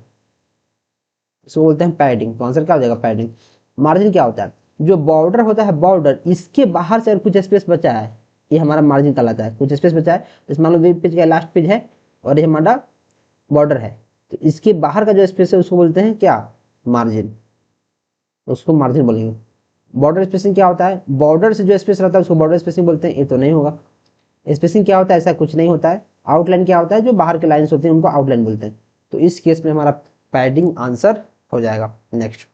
Speaker 1: इसको बोलते हैं पैडिंग। तो आंसर क्या हो जाएगा, पैडिंग। मार्जिन क्या होता है, जो बॉर्डर होता है बॉर्डर, इसके बाहर से अगर कुछ स्पेस बचा है ये हमारा मार्जिन कहलाता है। कुछ स्पेस बचा है, जैसे मान लो वेब पेज का लास्ट पेज है और ये हमारा बॉर्डर है, तो इसके बाहर का जो स्पेस है उसको बोलते हैं क्या, मार्जिन, उसको मार्जिन बोलेंगे। बॉर्डर स्पेसिंग क्या होता है, बॉर्डर से जो स्पेस रहता है उसको बॉर्डर स्पेसिंग बोलते हैं, ये तो नहीं होगा। स्पेसिंग क्या होता है, ऐसा कुछ नहीं होता है। आउटलाइन क्या होता है, जो बाहर के लाइन्स होते हैं उनको आउटलाइन बोलते हैं। तो इस केस में हमारा पैडिंग आंसर हो जाएगा। Next,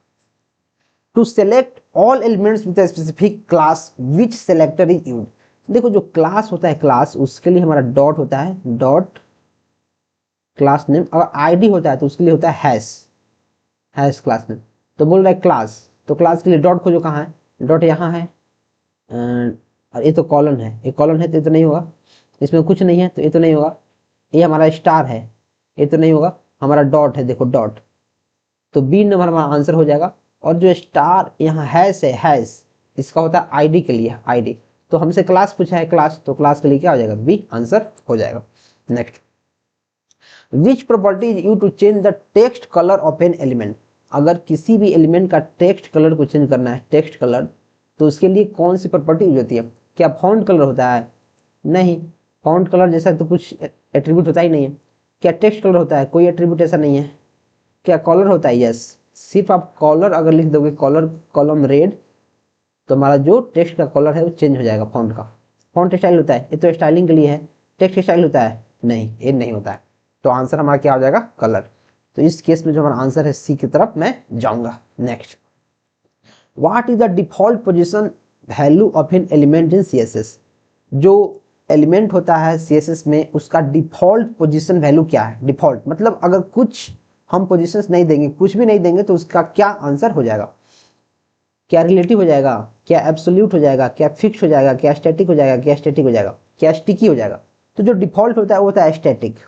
Speaker 1: to select all elements with specific class which selector is used. देखो जो क्लास होता है क्लास, उसके लिए हमारा डॉट होता है, डॉट क्लास नेम, और आईडी होता है तो उसके लिए होता है हैश, हैश क्लास नेम। तो बोल रहा है क्लास, तो क्लास के लिए डॉट खोजो, कहाँ है, डॉट यहाँ है, और ये तो कॉलन है, ये कॉलन है तो ये तो नहीं होगा, इसमें कुछ नहीं है तो ये तो नहीं होगा, ये हमारा स्टार है, ये तो नहीं होगा, हमारा डॉट है, देखो डॉट, तो बी नंबर हमारा आंसर हो जाएगा। और जो स्टार यहाँ हैश है, हैश इसका होता है आईडी के लिए, आईडी, तो हमसे क्लास पूछा है क्लास, तो क्लास के लिए क्या हो जाएगा, बी आंसर हो जाएगा। Next, which property is used to change the text colour of an element. अगर किसी भी एलिमेंट का टेक्स्ट कलर को चेंज करना है, टेक्स्ट कलर, तो उसके लिए कौन सी प्रॉपर्टी यूज होती है? क्या फॉन्ट कलर होता है? नहीं, फॉन्ट कलर जैसा तो कुछ एट्रीब्यूट होता ही नहीं है। क्या टेक्स्ट कलर होता है? कोई एट्रीब्यूट ऐसा नहीं है। क्या कॉलर होता है? यस, सिर्फ आप कॉलर अगर लिख दोगे, कॉलर कॉलम रेड, तो हमारा जो टेक्स्ट का कलर है वो चेंज हो जाएगा फॉन्ट का। फॉन्ट स्टाइल होता है, ये तो स्टाइलिंग के लिए है। टेक्स्ट स्टाइल होता है? नहीं, ये नहीं होता है। तो आंसर हमारा क्या हो जाएगा? कलर। तो इस केस में जो हमारा आंसर है सी की तरफ मैं जाऊंगा। Next, what is the default position value of an element in CSS. जो एलिमेंट होता है सीएसएस में, उसका डिफॉल्ट पोजीशन वैल्यू क्या है? डिफॉल्ट मतलब अगर कुछ हम पोजीशंस नहीं देंगे, कुछ भी नहीं देंगे, तो उसका क्या आंसर हो जाएगा? क्या रिलेटिव हो जाएगा? क्या एब्सोल्यूट हो जाएगा? क्या फिक्स हो जाएगा? क्या स्टैटिक हो जाएगा? क्या स्टैटिक हो जाएगा? क्या स्टिकी हो जाएगा? तो जो डिफॉल्ट होता है वो होता है स्टैटिक।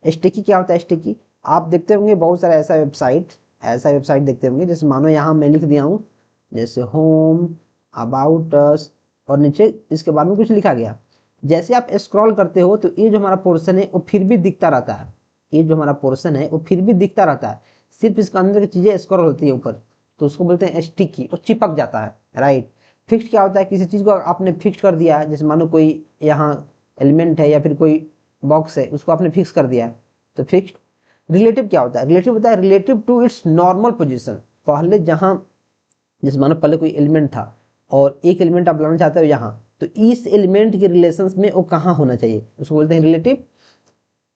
Speaker 1: स्टिकी क्या होता है? स्टिकी आप देखते होंगे बहुत सारा ऐसा वेबसाइट देखते होंगे, जैसे मानो यहाँ मैं लिख दिया हूँ, जैसे होम, अबाउट अस, और नीचे इसके बाद में कुछ लिखा गया। जैसे आप स्क्रॉल करते हो तो ये जो हमारा पोर्शन है वो फिर भी दिखता रहता है, ये जो हमारा पोर्शन है वो फिर भी दिखता रहता है, सिर्फ इसके अंदर की चीजें स्क्रॉल होती है ऊपर, तो उसको बोलते हैं स्टिकी, वो चिपक जाता है, राइट। फिक्स क्या होता है? किसी चीज को आपने फिक्स कर दिया है, जैसे मानो कोई यहाँ एलिमेंट है या फिर कोई बॉक्स है, उसको आपने फिक्स कर दिया है, तो फिक्स्ड। रिलेटिव क्या होता है? रिलेटिव होता है relative to its normal position. पहले जहां, जैसे मानो पहले कोई एलिमेंट था और एक एलिमेंट आप लाना चाहते हो यहाँ, तो इस एलिमेंट के रिलेशंस में वो कहाँ होना चाहिए, उसको बोलते हैं रिलेटिव।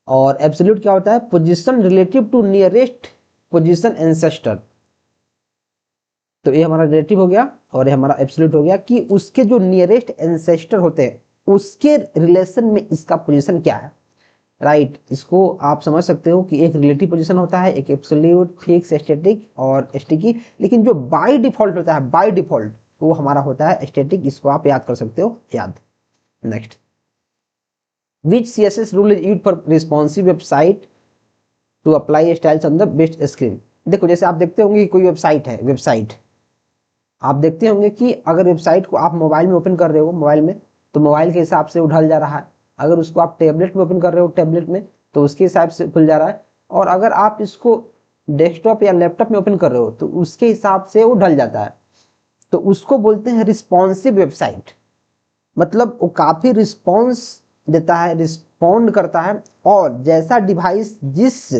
Speaker 1: और एब्सोल्यूट क्या होता है? Position relative to nearest position ancestor. तो ये हमारा रिलेटिव हो गया और ये हमारा एब्सोल्यूट हो गया कि उसके जो नियरेस्ट एंसेस्टर होते हैं उसके रिलेशन में इसका पोजीशन क्या है, राइट। इसको आप समझ सकते हो कि एक रिलेटिव पोजीशन होता है, एक एब्सोल्यूट, फिक्स, स्टैटिक और स्टिकी। लेकिन जो बाय डिफॉल्ट होता है, बाय डिफॉल्ट वो हमारा होता है स्टैटिक। इसको आप याद कर सकते हो, याद। Next, which CSS rule is used for responsive website to apply styles on the best screen. देखो जैसे आप देखते होंगे कोई वेबसाइट है, वेबसाइट आप देखते होंगे कि अगर वेबसाइट को आप मोबाइल में ओपन कर रहे हो, मोबाइल में, तो मोबाइल के हिसाब से उठल जा रहा है। अगर उसको आप टैबलेट में ओपन कर रहे हो, टैबलेट में, तो उसके हिसाब से खुल जा रहा है। और अगर आप इसको डेस्कटॉप या लैपटॉप में ओपन कर रहे हो तो उसके हिसाब से वो ढल जाता है। तो उसको बोलते हैं रिस्पॉन्सिव वेबसाइट। मतलब वो काफी रिस्पॉन्स देता है, रिस्पॉन्ड करता है, और जैसा डिवाइस जिस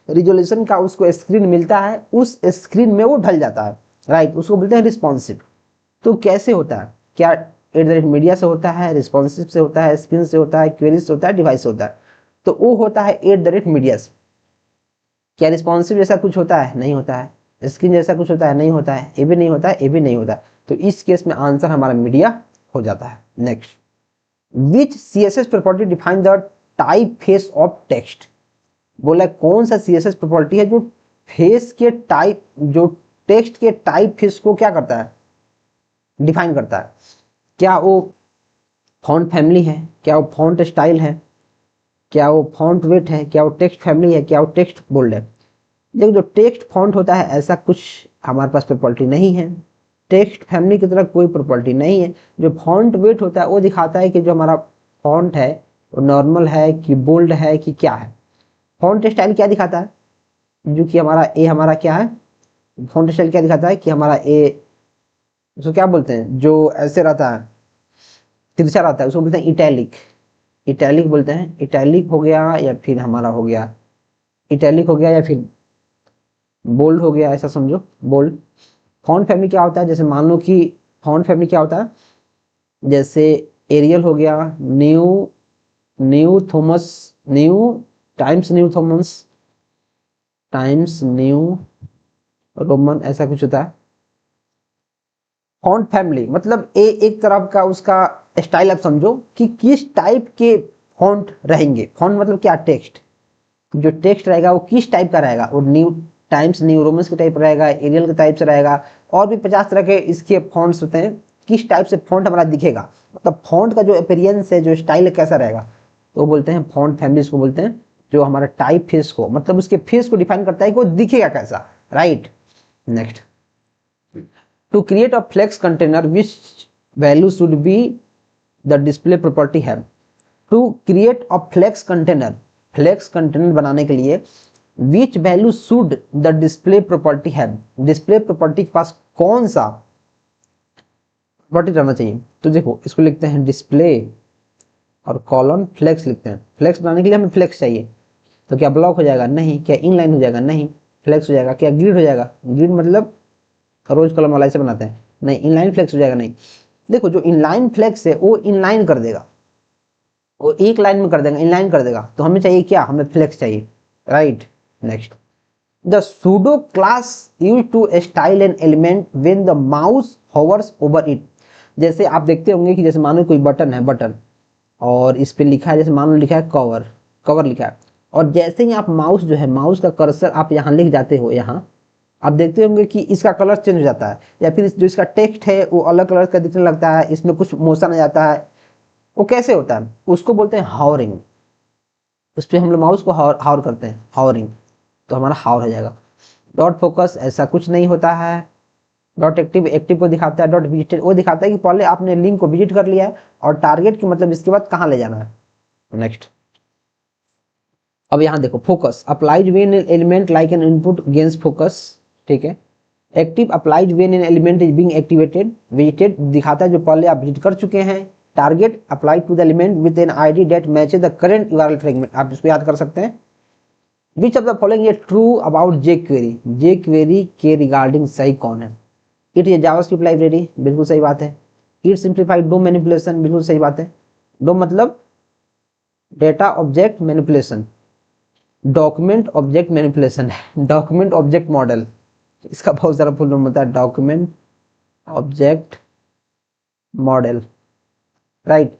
Speaker 1: रिजोल्यूशन का उसको स्क्रीन मिलता है उस स्क्रीन में वो ढल जाता है, राइट। उसको बोलते हैं रिस्पॉन्सिव। तो कैसे होता है? क्या मीडिया से होता है, रिस्पॉन्सिव से होता है, स्क्रीन से होता है, क्वेरी से होता है, डिवाइस से होता है? तो वो होता है मीडिया से। क्या रिस्पॉन्सिव जैसा कुछ होता है? नहीं होता है। स्क्रीन जैसा कुछ होता है? नहीं होता है। ये भी नहीं होता है, ये भी नहीं होता है। तो इस केस में आंसर हमारा मीडिया हो जाता है। Next, which CSS property define the type face of text. बोला कौन सा सीएसएस प्रॉपर्टी है जो फेस के टाइप, जो टेक्स्ट के टाइप फेस को क्या करता है? डिफाइन करता है। क्या वो फॉन्ट फैमिली है? क्या वो फॉन्ट स्टाइल है? क्या वो फॉन्ट वेट है? क्या वो टेक्स्ट फैमिली है? क्या वो टेक्स्ट बोल्ड है? देखो जो टेक्स्ट फॉन्ट होता है ऐसा कुछ हमारे पास प्रॉपर्टी नहीं है। टेक्स्ट फैमिली की तरह कोई प्रॉपर्टी नहीं है। जो फॉन्ट वेट होता है वो दिखाता है कि जो हमारा फॉन्ट है वो नॉर्मल है कि बोल्ड है कि क्या है। फॉन्ट स्टाइल क्या दिखाता है? जो कि हमारा ए, हमारा क्या है, फॉन्ट स्टाइल क्या दिखाता है कि हमारा ए, उसको क्या बोलते हैं, जो ऐसे रहता है, तिरछा रहता है, उसको बोलते हैं इटैलिक। इटैलिक बोलते हैं। इटैलिक हो गया या फिर हमारा हो गया, इटैलिक हो गया या फिर बोल्ड हो गया, ऐसा समझो, बोल्ड। फॉन्ट फैमिली क्या होता है? जैसे मान लो कि फॉन्ट फैमिली क्या होता है, जैसे एरियल हो गया, new Thomas, new times new Thomas, times new Roman, ऐसा कुछ होता है। फॉन्ट फैमिली मतलब एक तरफ का उसका स्टाइल आप समझो कि किस टाइप के फॉन्ट रहेंगे। फॉन्ट मतलब क्या, टेक्स्ट, जो टेक्स्ट रहेगा वो किस टाइप का रहेगा, वो न्यू टाइम्स न्यू रोमन्स के टाइप रहेगा, एरियल के टाइप से रहेगा, और भी 50 तरह के इसके फॉन्ट्स होते हैं। किस टाइप से फॉन्ट हमारा दिखेगा, मतलब फॉन्ट का जो अपीयरेंस है, जो स्टाइल है, कैसा रहेगा, तो बोलते हैं फॉन्ट फैमिलीज को बोलते हैं, जो हमारा टाइप फेस को, मतलब उसके फेस को डिफाइन करता है कि वो दिखेगा कैसा, right. Next, to create a flex container which value should be the display property है। To create a flex container, flex container बनाने के लिए which value should the display property है, डिस्प्ले प्रॉपर्टी के पास कौन सा प्रॉपर्टी रहना चाहिए। तो देखो इसको लिखते हैं डिस्प्ले और कॉलन फ्लेक्स लिखते हैं। फ्लेक्स बनाने के लिए हमें फ्लेक्स चाहिए, तो क्या ब्लॉक हो जाएगा, नहीं। क्या इनलाइन हो जाएगा, नहीं। फ्लेक्स हो जाएगा। क्या ग्रिड हो जाएगा, ग्रिड मतलब रोज कॉलम वाला ऐसे बनाते हैं, नहीं। इनलाइन फ्लेक्स हो जाएगा, नहीं। देखो जो इनलाइन फ्लेक्स है वो इनलाइन कर देगा, वो एक लाइन में कर देगा, इनलाइन कर देगा। तो हमें चाहिए क्या, हमें फ्लेक्स चाहिए, right. Next, the pseudo class use to style an element when the mouse hovers over it. जैसे आप देखते होंगे कि जैसे मानो कोई बटन है, बटन, और इस पे लिखा है, जैसे मान लो लिखा है कवर, कवर लिखा है, और जैसे ही आप माउस जो है, माउस का कर्सर आप यहाँ लिख जाते हो, यहाँ आप देखते होंगे कि इसका कलर चेंज हो जाता है, या फिर जो इसका टेक्स्ट है वो अलग कलर का दिखने लगता है, इसमें कुछ मोशन आ जाता है। वो कैसे होता है, उसको बोलते हैं हावरिंग। उस पर हम लोग माउस को हावर करते हैं, हावरिंग, तो हमारा हावर हो जाएगा। डॉट फोकस ऐसा कुछ नहीं होता है। डॉट एक्टिव, एक्टिव को दिखाता है। डॉट विजिटेड वो दिखाता है कि पहले आपने लिंक को विजिट कर लिया है, और टारगेट की मतलब इसके बाद कहाँ ले जाना है। नेक्स्ट, अब यहाँ देखो focus applied when an element like an input gains focus, ठीक है। Active applied when an element is being activated. Visited दिखाता है जो पहले आप विजिट कर चुके हैं। Target applied to the element with an ID that matches the current URL fragment, आप इसको याद कर सकते हैं। Which of the following is true about jQuery, jQuery के रिगार्डिंग सही कौन है। इट इज जावास्क्रिप्ट लाइब्रेरी, बिल्कुल सही बात है। इट सिंप्लीफाइड डोम मैनिपुलेशन, बिल्कुल सही बात है। डोम मतलब data object manipulation, document object manipulation है, डॉक्यूमेंट ऑब्जेक्ट मॉडल, इसका बहुत सारा फुल फॉर्म होता है, document object model, right.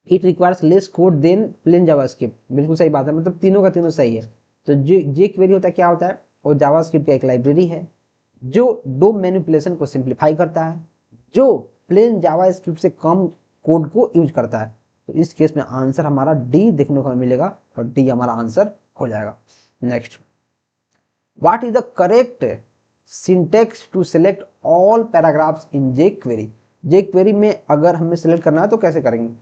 Speaker 1: It requires less code than plain JavaScript, बिल्कुल सही बात है, मतलब तीनों का तीनों सही है। तो जे क्वेरी होता है, क्या होता है, वो जावास्क्रिप्ट का एक लाइब्रेरी है जो डोम मैनिपुलेशन को सिंप्लीफाई करता है, जो प्लेन जावास्क्रिप्ट से कम कोड को यूज करता है। तो इस केस में आंसर हमारा डी देखने को मिलेगा, और डी हमारा आंसर हो जाएगा। Next, what is the correct syntax to select all paragraphs in jQuery. JQuery में अगर हमें सेलेक्ट करना है तो कैसे करेंगे,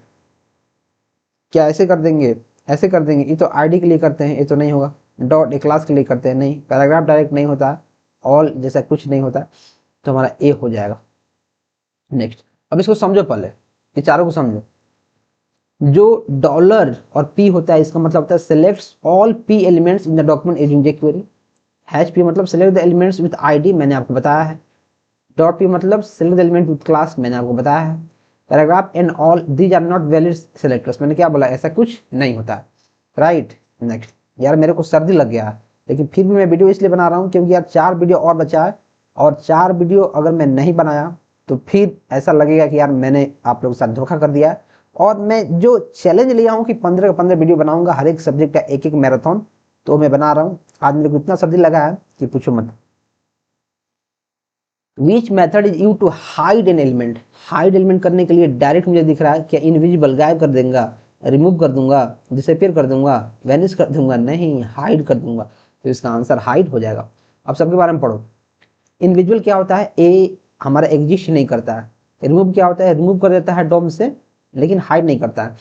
Speaker 1: क्या ऐसे कर देंगे, ऐसे कर देंगे, ये तो आईडी के लिए करते हैं, ये तो नहीं होगा। डॉट ए क्लास के लिए करते हैं, नहीं। पैराग्राफ डायरेक्ट नहीं होता, ऑल जैसा कुछ नहीं होता, तो हमारा ए हो जाएगा। नेक्स्ट, अब इसको समझो, पहले ये चारों को समझो। जो डॉलर और पी होता है, इसका मतलब होता है selects all P elements in the document using jQuery. Hash P मतलब select the elements with ID, मैंने आपको बताया है। डॉट पी मतलब select the element with class, मैंने आपको बताया है। Paragraph and all these are not valid selectors, मैंने क्या बोला, ऐसा कुछ नहीं होता है, राइट। नेक्स्ट, यार मेरे को सर्दी लग गया है, लेकिन फिर भी मैं वीडियो इसलिए बना रहा हूँ क्योंकि यार 4 वीडियो और बचा है, और 4 वीडियो अगर मैं नहीं बनाया तो फिर ऐसा लगेगा कि यार मैंने आप लोगों के साथ धोखा कर दिया है। और मैं जो चैलेंज लिया हूँ कि 15 15 वीडियो बनाऊंगा, हर एक सब्जेक्ट का एक एक मैराथन, तो मैं बना रहा हूँ। आज मेरे को इतना सर्दी लगा है कि पूछो मत। Which method is used to hide an element? Hide element करने के लिए डायरेक्ट मुझे दिख रहा है, क्या इनविजिबल गायब कर देंगे, रिमूव कर दूंगा, डिसअपीयर कर दूंगा, वैनिश कर दूंगा, नहीं, हाइड कर दूंगा। तो इसका आंसर हाइड हो जाएगा। अब सबके बारे में पढ़ो। इनविजिबल क्या होता है, ए हमारा एग्जिस्ट नहीं करता है। रिमूव क्या होता है, रिमूव कर देता है डोम से, लेकिन हाइड नहीं करता है।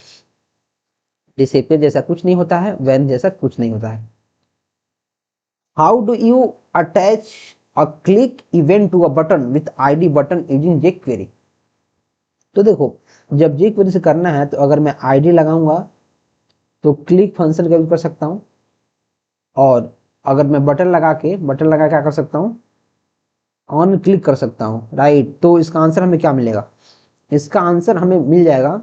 Speaker 1: डिसअपीयर जैसा कुछ नहीं होता है, वैन जैसा कुछ नहीं होता है। How do you attach a click event to a button with ID button using jQuery. तो देखो, जब जेक्वेरी से करना है तो अगर मैं आईडी लगाऊंगा तो क्लिक फंक्शन का यूज कर सकता हूं, और अगर मैं बटन लगा के क्या कर सकता हूं, ऑन क्लिक कर सकता हूं, राइट। तो इसका आंसर हमें क्या मिलेगा, इसका आंसर हमें मिल जाएगा,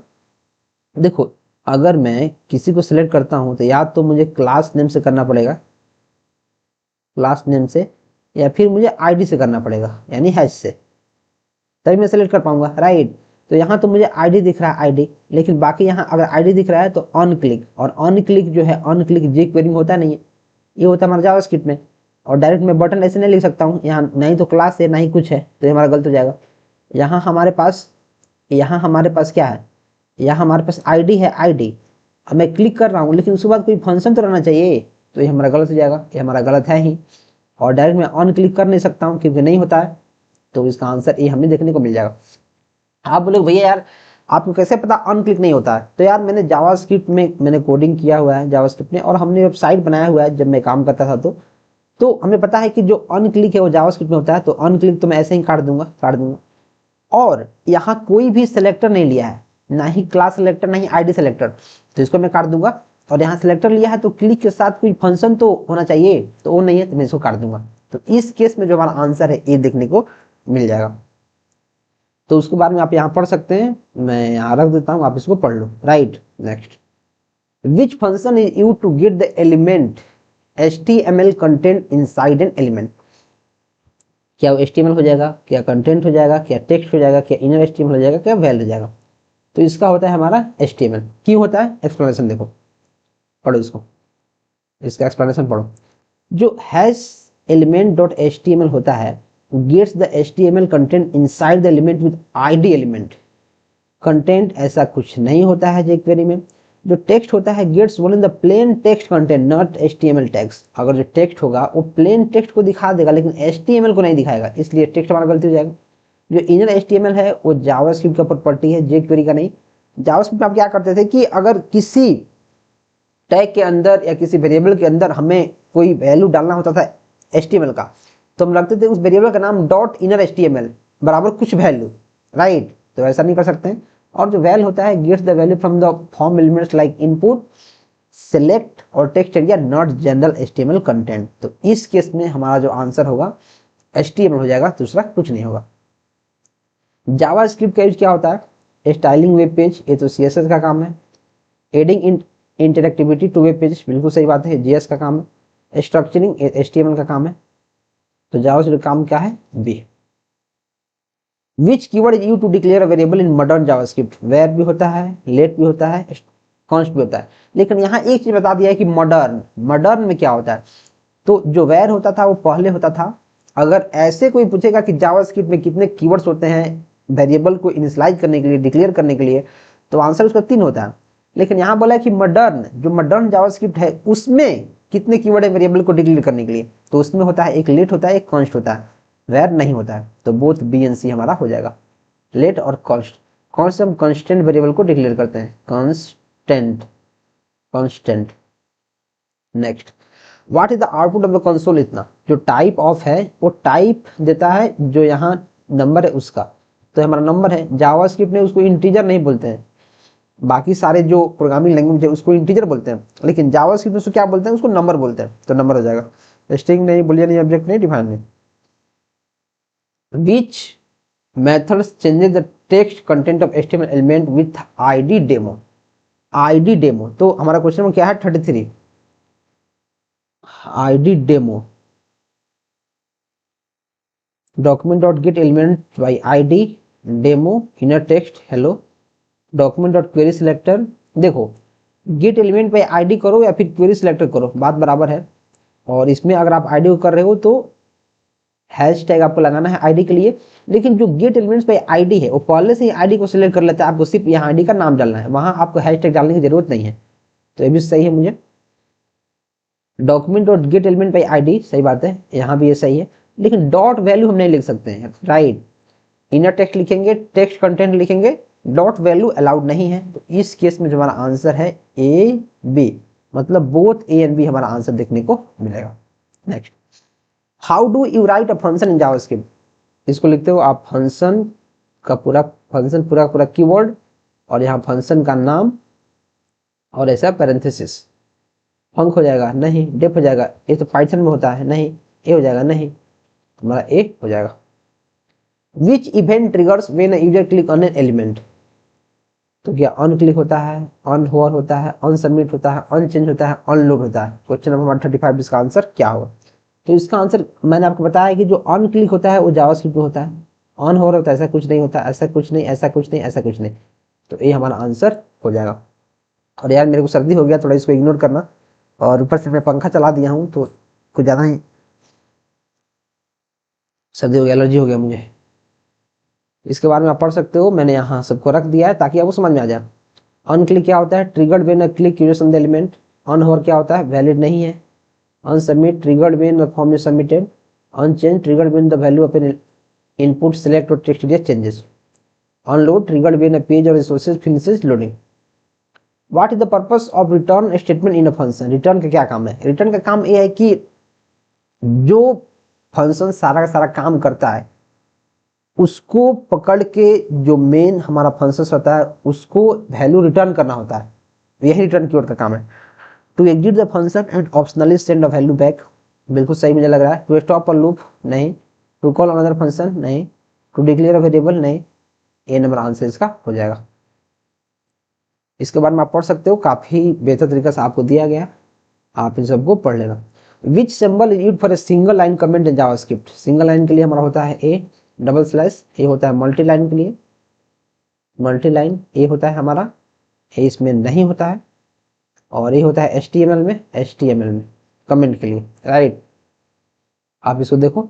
Speaker 1: देखो अगर मैं किसी को सिलेक्ट करता हूं तो या तो मुझे क्लास नेम से करना पड़ेगा, क्लास नेम से, या फिर मुझे आईडी से करना पड़ेगा, यानी हैश से। तभी मैं सेलेक्ट कर पाऊंगा, राइट। तो यहाँ तो मुझे आईडी दिख रहा है आईडी, लेकिन बाकी यहाँ अगर आईडी दिख रहा है तो ऑन क्लिक, और ऑन क्लिक जो है ऑन क्लिक jQuery में होता नहीं है, ये होता है हमारा जावास्क्रिप्ट में। और डायरेक्ट मैं बटन ऐसे नहीं लिख सकता हूँ, यहाँ नहीं तो क्लास है ना ही कुछ है, तो ये हमारा गलत हो जाएगा। यहाँ हमारे पास क्या है, यहाँ हमारे पास आईडी है आईडी, अब मैं क्लिक कर रहा हूँ लेकिन उसके बाद कोई फंक्शन तो रहना चाहिए, तो ये हमारा गलत हो जाएगा, ये हमारा गलत है ही। और डायरेक्ट मैं ऑन क्लिक कर नहीं सकता हूँ क्योंकि नहीं होता है, तो इसका आंसर ये हमें देखने को मिल जाएगा। आप बोलोगे भैया यार आपको कैसे पता ऑन क्लिक नहीं होता है? तो यार मैंने जावास्क्रिप्ट में मैंने कोडिंग किया हुआ है जावास्क्रिप्ट में, और हमने वेबसाइट बनाया हुआ है जब मैं काम करता था, तो हमें पता है कि जो ऑन क्लिक है वो जावास्क्रिप्ट में होता है। तो ऑन क्लिक तो मैं ऐसे ही काट दूंगा। और यहाँ कोई भी सिलेक्टर नहीं लिया है, ना ही क्लास सिलेक्टर ना ही आईडी सिलेक्टर, तो इसको मैं काट दूंगा। और यहाँ सिलेक्टर लिया है तो क्लिक के साथ कोई फंक्शन तो होना चाहिए, तो वो नहीं है, तो मैं इसको काट दूंगा। तो इस केस में जो हमारा आंसर है ए देखने को मिल जाएगा। तो उसके बारे में आप यहाँ पढ़ सकते हैं, मैं यहाँ रख देता हूँ, आप इसको पढ़ लो, right. Next, which function is used to get the element HTML content inside an element? क्या वो HTML हो जाएगा, क्या कंटेंट हो जाएगा, क्या टेक्स्ट हो जाएगा, क्या इनर HTML हो जाएगा, क्या वैल हो जाएगा? तो इसका होता है हमारा HTML। क्यों होता है? एक्सप्लेनेशन देखो, पढ़ो इसको, इसका एक्सप्लेनेशन पढ़ो। जो हैश एलिमेंट डॉट HTML होता है gets the HTML content inside the element with ID element. Content ऐसा कुछ नहीं होता है jQuery में। जो टेक्स्ट होता है gets only the plain text content not HTML text. अगर जो टेक्स्ट होगा वो प्लेन टेक्स्ट को दिखा देगा लेकिन HTML को नहीं दिखाएगा, इसलिए टेक्स्ट हमारा गलती हो जाएगा। जो इनर HTML है वो जावास्क्रिप्ट का प्रॉपर्टी है, jQuery का नहीं। जावास्क्रिप्ट में आप क्या करते थे कि अगर किसी टैग के अंदर या किसी वेरिएबल के अंदर हमें कोई वैल्यू डालना होता था HTML का, तो हम रखते थे उस वेरिएबल का नाम डॉट इनर HTML बराबर कुछ वैल्यू, राइट। तो ऐसा नहीं कर सकते हैं। और जो वैल होता है gets the value from the form elements like input, select और text area, not general HTML content. तो इस केस में हमारा जो आंसर होगा HTML हो जाएगा, दूसरा कुछ नहीं होगा। जावास्क्रिप्ट का यूज क्या होता है? स्टाइलिंग वेब पेज, ये तो CSS का काम है। Adding interactivity to web page, बिल्कुल सही बात है, JS का काम है। स्ट्रक्चरिंग HTML का काम है। तो जावास्क्रिप्ट काम क्या है? B। Which keyword is used to declare a variable in modern JavaScript? Var भी होता है, लेट भी होता है, कॉन्स्ट भी होता है। लेकिन यहाँ एक चीज बता दिया है कि मॉडर्न में क्या होता है। तो जो वेर होता था वो पहले होता था। अगर ऐसे कोई पूछेगा कि जावास्क्रिप्ट में कितने कीवर्ड्स होते हैं वेरिएबल को इनिशियलाइज करने के लिए, डिक्लेयर करने के लिए, तो आंसर उसका 3 होता है। लेकिन यहाँ बोला है कि जो मॉडर्न जावास्क्रिप्ट है उसमें कितने कीवर्ड है वेरिएबल को डिक्लेयर करने के लिए, तो उसमें होता है एक लेट होता है, एक कॉन्स्ट होता है, वेर नहीं होता है। तो बोथ B और C हमारा हो जाएगा, लेट और कॉन्स्ट। कौन से हम कांस्टेंट वेरिएबल को डिक्लेयर करते हैं? Constant. Next, what is the output of the console? इतना जो टाइप ऑफ है वो टाइप देता है, जो यहाँ नंबर है उसका, तो हमारा नंबर है। जावास्क्रिप्ट में उसको इंटीजर नहीं बोलते हैं, बाकी सारे जो प्रोग्रामिंग लैंग्वेज है उसको इंटीजर बोलते हैं, लेकिन जावास्क्रिप्ट में उसको क्या बोलते हैं? उसको नंबर बोलते हैं, तो नंबर हो जाएगा। स्ट्रिंग नहीं, बुलियन नहीं, ऑब्जेक्ट नहीं, डिफाइन नहीं। Which methods changes the text content of HTML element with ID demo? ID demo, तो हमारा क्वेश्चन में क्या है? 33 ID demo, document dot get element by ID demo inner text hello, document dot query selector। देखो get element by ID करो या फिर query selector करो, बात बराबर है। और इसमें अगर आप ID को कर रहे हो तो हैशटैग आपको लगाना है आईडी के लिए, लेकिन जो गेट एलिमेंट्स पे आईडी है वो पहले से ही आईडी को सिलेक्ट कर लेता है, आपको सिर्फ यहाँ आईडी का नाम डालना है, वहां आपको हैशटैग डालने की जरूरत नहीं है। तो ये भी सही है मुझे। डॉक्यूमेंट डॉट गेट एलिमेंट पे आईडी, सही बात है, यहाँ भी ये सही है, लेकिन डॉट वैल्यू हम नहीं लिख सकते हैं, राइट। इनर टेक्स्ट लिखेंगे, टेक्स्ट कंटेंट लिखेंगे, डॉट वैल्यू अलाउड नहीं है। तो इस केस में जो हमारा आंसर है A-B, मतलब बोथ A एंड B हमारा आंसर देखने को मिलेगा। Next, how do you right a function in JavaScript? इसको लिखते हो आप फंक्शन का पूरा कीवर्ड, और यहाँ फंक्शन का नाम, और ऐसा पैरेंथेसिस। फंक हो जाएगा? नहीं। डेफ हो जाएगा? ये तो पाइथन में होता है, नहीं। ए हो जाएगा? नहीं, हमारा ए हो जाएगा। Which event triggers when a user click on an element? तो क्या ऑन क्लिक होता है, ऑन होवर होता है, ऑन सबमिट होता है, ऑन चेंज होता है, ऑन लोड होता है? क्वेश्चन नंबर 35, इसका आंसर क्या होगा? तो इसका आंसर मैंने आपको बताया कि जो ऑन क्लिक होता है वो जावास्क्रिप्ट में होता है, ऑन हो रहा होता है, ऐसा कुछ नहीं होता, ऐसा कुछ नहीं, ऐसा कुछ नहीं, ऐसा कुछ नहीं। तो ये हमारा आंसर हो जाएगा। और यार मेरे को सर्दी हो गया, थोड़ा इसको इग्नोर करना। और ऊपर से मैं पंखा चला दिया हूँ तो कुछ ज़्यादा ही सर्दी हो गया, एलर्जी हो गया मुझे। इसके बारे में आप पढ़ सकते हो, मैंने यहाँ सबको रख दिया है ताकि आपको समझ में आ जाए। ऑन क्लिक क्या होता है? Triggered when a click use on the element. On hover क्या होता है? वैलिड नहीं है। On submit triggered when the form is submitted. On change triggered when the value of an input select और text area changes. On load triggered when a page और resources finishes loading. What is the purpose of return statement in a function? Return का क्या काम है? Return का काम ये है कि जो फंक्शन सारा का सारा काम करता है उसको पकड़ के जो मेन हमारा फंक्शन होता है उसको वैल्यू रिटर्न करना होता है। यही रिटर्न कीवर्ड का काम है। To exit the function and optionally send a value back, बिल्कुल सही मुझे लग रहा है। टू स्टॉप अ लूप, नहीं। टू कॉल अनदर फंक्शन, नहीं। टू डिक्लेयर अ वेरिएबल, नहीं। ए नंबर आंसर इसका हो जाएगा। इसके बारे में आप पढ़ सकते हो, काफी बेहतर तरीके से आपको दिया गया, आप इन सबको पढ़ लेना। विच symbol is used for a single line comment in JavaScript? Single line के लिए हमारा होता है ए डबल स्लैश, ए होता है मल्टी लाइन के लिए, मल्टी लाइन ए होता है हमारा, ए इसमें नहीं होता है। और ये होता है HTML में, HTML में कमेंट के लिए, राइट। आप इसको देखो,